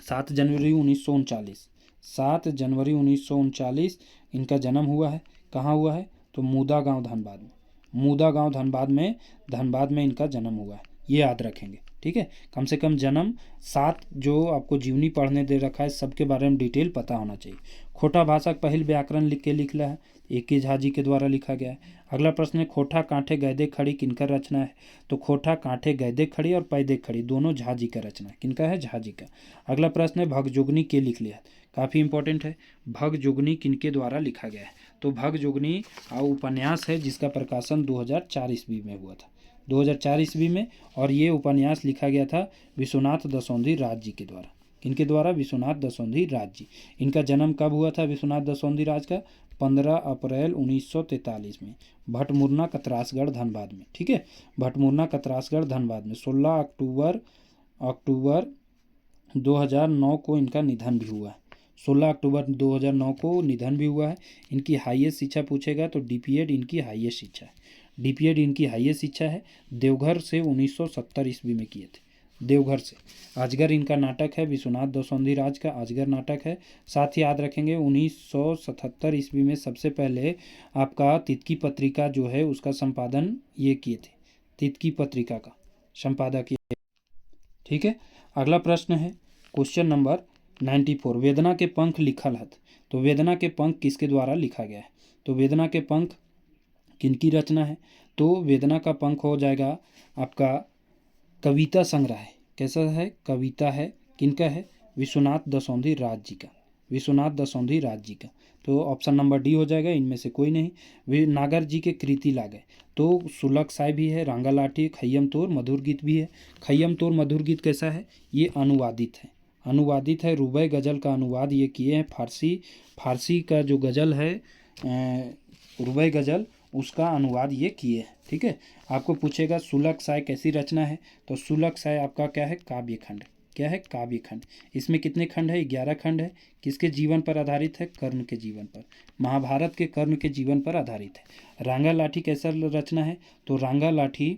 7 जनवरी 1939, 7 जनवरी 1939 इनका जन्म हुआ है। कहाँ हुआ है? तो मूदा गांव धनबाद में। मूदा गांव धनबाद में इनका जन्म हुआ है, ये याद रखेंगे, ठीक है। कम से कम जन्म 7 जो आपको जीवनी पढ़ने दे रखा है सबके बारे में डिटेल पता होना चाहिए। खोटा भाषा का पहल व्याकरण लिखला है, ए.के. झा जी के द्वारा लिखा गया है। अगला प्रश्न है, खोठा कांठे गैदे खड़ी किनकर रचना है? तो खोठा कांठे गैदे खड़ी और पैदे खड़ी दोनों झा जी का रचना है। किनका है? झा जी का। अगला प्रश्न है, भगजुगनी के लिख लिया? काफ़ी इंपॉर्टेंट है। भगजुगनी किनके द्वारा लिखा गया है? तो भगजुगनी उपन्यास है जिसका प्रकाशन 2004 ईस्वी में हुआ था, 2004 ईस्वी में। और ये उपन्यास लिखा गया था विश्वनाथ दसौंधी राज जी के द्वारा। किनके द्वारा? विश्वनाथ दसौंधी राज जी। इनका जन्म कब हुआ था विश्वनाथ दसौंधी राज का? 15 अप्रैल 1943 में, भटमुरना कतरासगढ़ धनबाद में, ठीक है। भटमुरना कतरासगढ़ धनबाद में। 16 अक्टूबर 2009 को इनका निधन भी हुआ है। 16 अक्टूबर 2009 को निधन भी हुआ है। इनकी हाईएस्ट शिक्षा पूछेगा तो डीपीएड इनकी हाईएस्ट शिक्षा है। डीपीएड इनकी हाईएस्ट शिक्षा है। देवघर से 1970 ईस्वी में किए थे, देवघर से। अजगर इनका नाटक है, विश्वनाथ दसौंधी राज का अजगर नाटक है। साथ ही याद रखेंगे 1977 ईस्वी में सबसे पहले आपका तितकी पत्रिका जो है उसका संपादन ये किए थे, तितकी पत्रिका का संपादक ये। ठीक है, अगला प्रश्न है क्वेश्चन नंबर 94। वेदना के पंख लिखल हत। तो वेदना के पंख किसके द्वारा लिखा गया है? तो वेदना के पंख किनकी रचना है? तो वेदना का पंख हो जाएगा आपका कविता संग्रह है। कैसा है? कविता है। किनका है? विश्वनाथ दसौंधी राज जी का, विश्वनाथ दसौंधी राज जी का। तो ऑप्शन नंबर डी हो जाएगा, इनमें से कोई नहीं। वे नागर जी के कृति लागे तो सुलग साय भी है, रांगा लाठी, खय्यम तोर, मधुर गीत भी है। खय्यम तोर मधुर गीत कैसा है? ये अनुवादित है, अनुवादित है। रुबाई गज़ल का अनुवाद ये किए हैं, फारसी का जो गज़ल है रुबाई गज़ल, उसका अनुवाद ये किए हैं। ठीक है, आपको पूछेगा सुलग साय कैसी रचना है? तो सुलग साय आपका क्या है? काव्य खंड। क्या है? काव्य खंड। इसमें कितने खंड है? 11 खंड है। किसके जीवन पर आधारित है? कर्ण के जीवन पर, महाभारत के कर्ण के जीवन पर आधारित है। रांगा लाठी कैसा रचना है? तो रांगा लाठी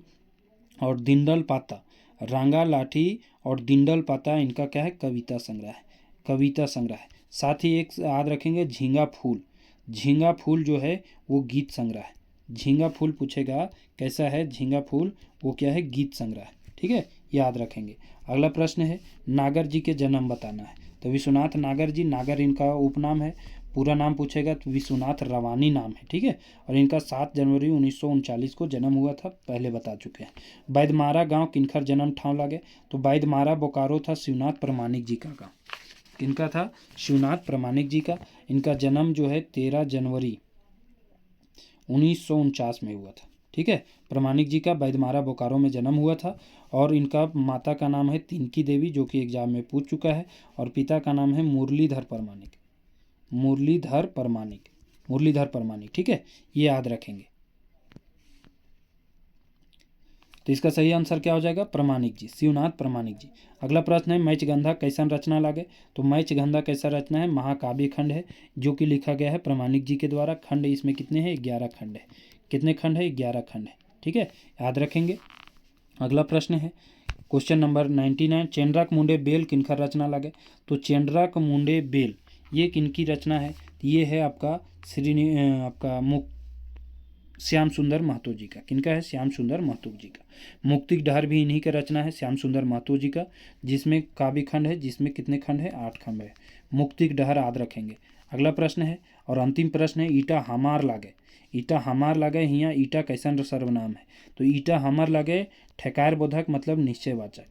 और दिंडल पाता, रांगा लाठी और दिंडल पाता इनका क्या है? कविता संग्रह है, कविता संग्रह है। साथ ही एक याद रखेंगे झींगा फूल, झींगा फूल जो है वो गीत संग्रह है। झींगा फूल पूछेगा कैसा है? झींगा फूल वो क्या है? गीत संग्रह है। ठीक है, याद रखेंगे। अगला प्रश्न है नागर जी के जन्म बताना है। तो विश्वनाथ नागर जी, नागर इनका उपनाम है। पूरा नाम पूछेगा तो विश्वनाथ रवानी नाम है। ठीक है, और इनका 7 जनवरी 1939 को जन्म हुआ था, पहले बता चुके हैं। बैदमारा गांव किनकर जन्म ठाव लागे? तो बैदमारा बोकारो था शिवनाथ प्रमाणिक जी का गाँव। किनका था? शिवनाथ प्रमाणिक जी का। इनका जन्म जो है 13 जनवरी 1949 में हुआ था। ठीक है, प्रमाणिक जी का बैदमारा बोकारो में जन्म हुआ था। और इनका माता का नाम है तिनकी देवी, जो कि एग्जाम में पूछ चुका है। और पिता का नाम है मुरलीधर प्रमाणिक, मुरलीधर प्रमाणिक, मुरलीधर प्रमाणिक। ठीक है, ये याद रखेंगे। तो इसका सही आंसर क्या हो जाएगा? प्रमाणिक जी, शिवनाथ प्रमाणिक जी। अगला प्रश्न है मैचगंधा कैसन रचना लागे? तो मैचगंधा कैसा रचना है? महाकाव्य खंड है, जो कि लिखा गया है प्रमाणिक जी के द्वारा। खंड इसमें कितने हैं? 11 खंड है। कितने खंड है? 11 खंड है। ठीक है, याद रखेंगे। अगला प्रश्न है क्वेश्चन नंबर 99। चेंड्रक मुंडे बेल किनकर रचना लागे? तो चेंड्रक मुंडे बेल ये किनकी रचना है? ये है आपका आपका श्याम सुंदर महतो जी का। किनका है? श्याम सुंदर महतो जी का। मुक्तिक डहर भी इन्हीं का रचना है, श्याम सुंदर महतो जी का, जिसमें काव्य खंड है, जिसमें कितने खंड है? 8 खंड है। मुक्तिक डहर याद रखेंगे। अगला प्रश्न है और अंतिम प्रश्न है ईटा हमार लागे। ईटा हमार लागे हियाँ ईटा कैसन सर्वनाम है? तो ईटा हमार लागे ठेकार बोधक मतलब निश्चयवाचक,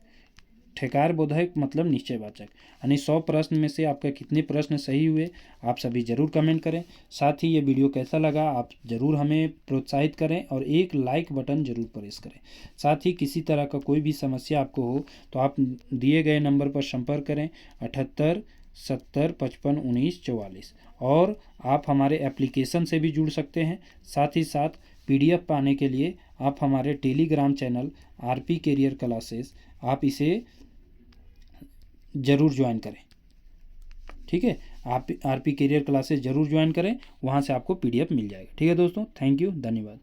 ठेकार बोधक मतलब निश्चयवाचक। यानी 100 प्रश्न में से आपका कितने प्रश्न सही हुए आप सभी जरूर कमेंट करें। साथ ही ये वीडियो कैसा लगा आप ज़रूर हमें प्रोत्साहित करें और एक लाइक बटन ज़रूर प्रेस करें। साथ ही किसी तरह का कोई भी समस्या आपको हो तो आप दिए गए नंबर पर संपर्क करें 78 70 55 19 44। और आप हमारे एप्लीकेशन से भी जुड़ सकते हैं। साथ ही साथ PDF पाने के लिए आप हमारे Telegram channel RP career classes आप इसे ज़रूर ज्वाइन करें। ठीक है, आप RP कैरियर क्लासेस ज़रूर ज्वाइन करें, वहाँ से आपको PDF मिल जाएगा। ठीक है दोस्तों, थैंक यू, धन्यवाद।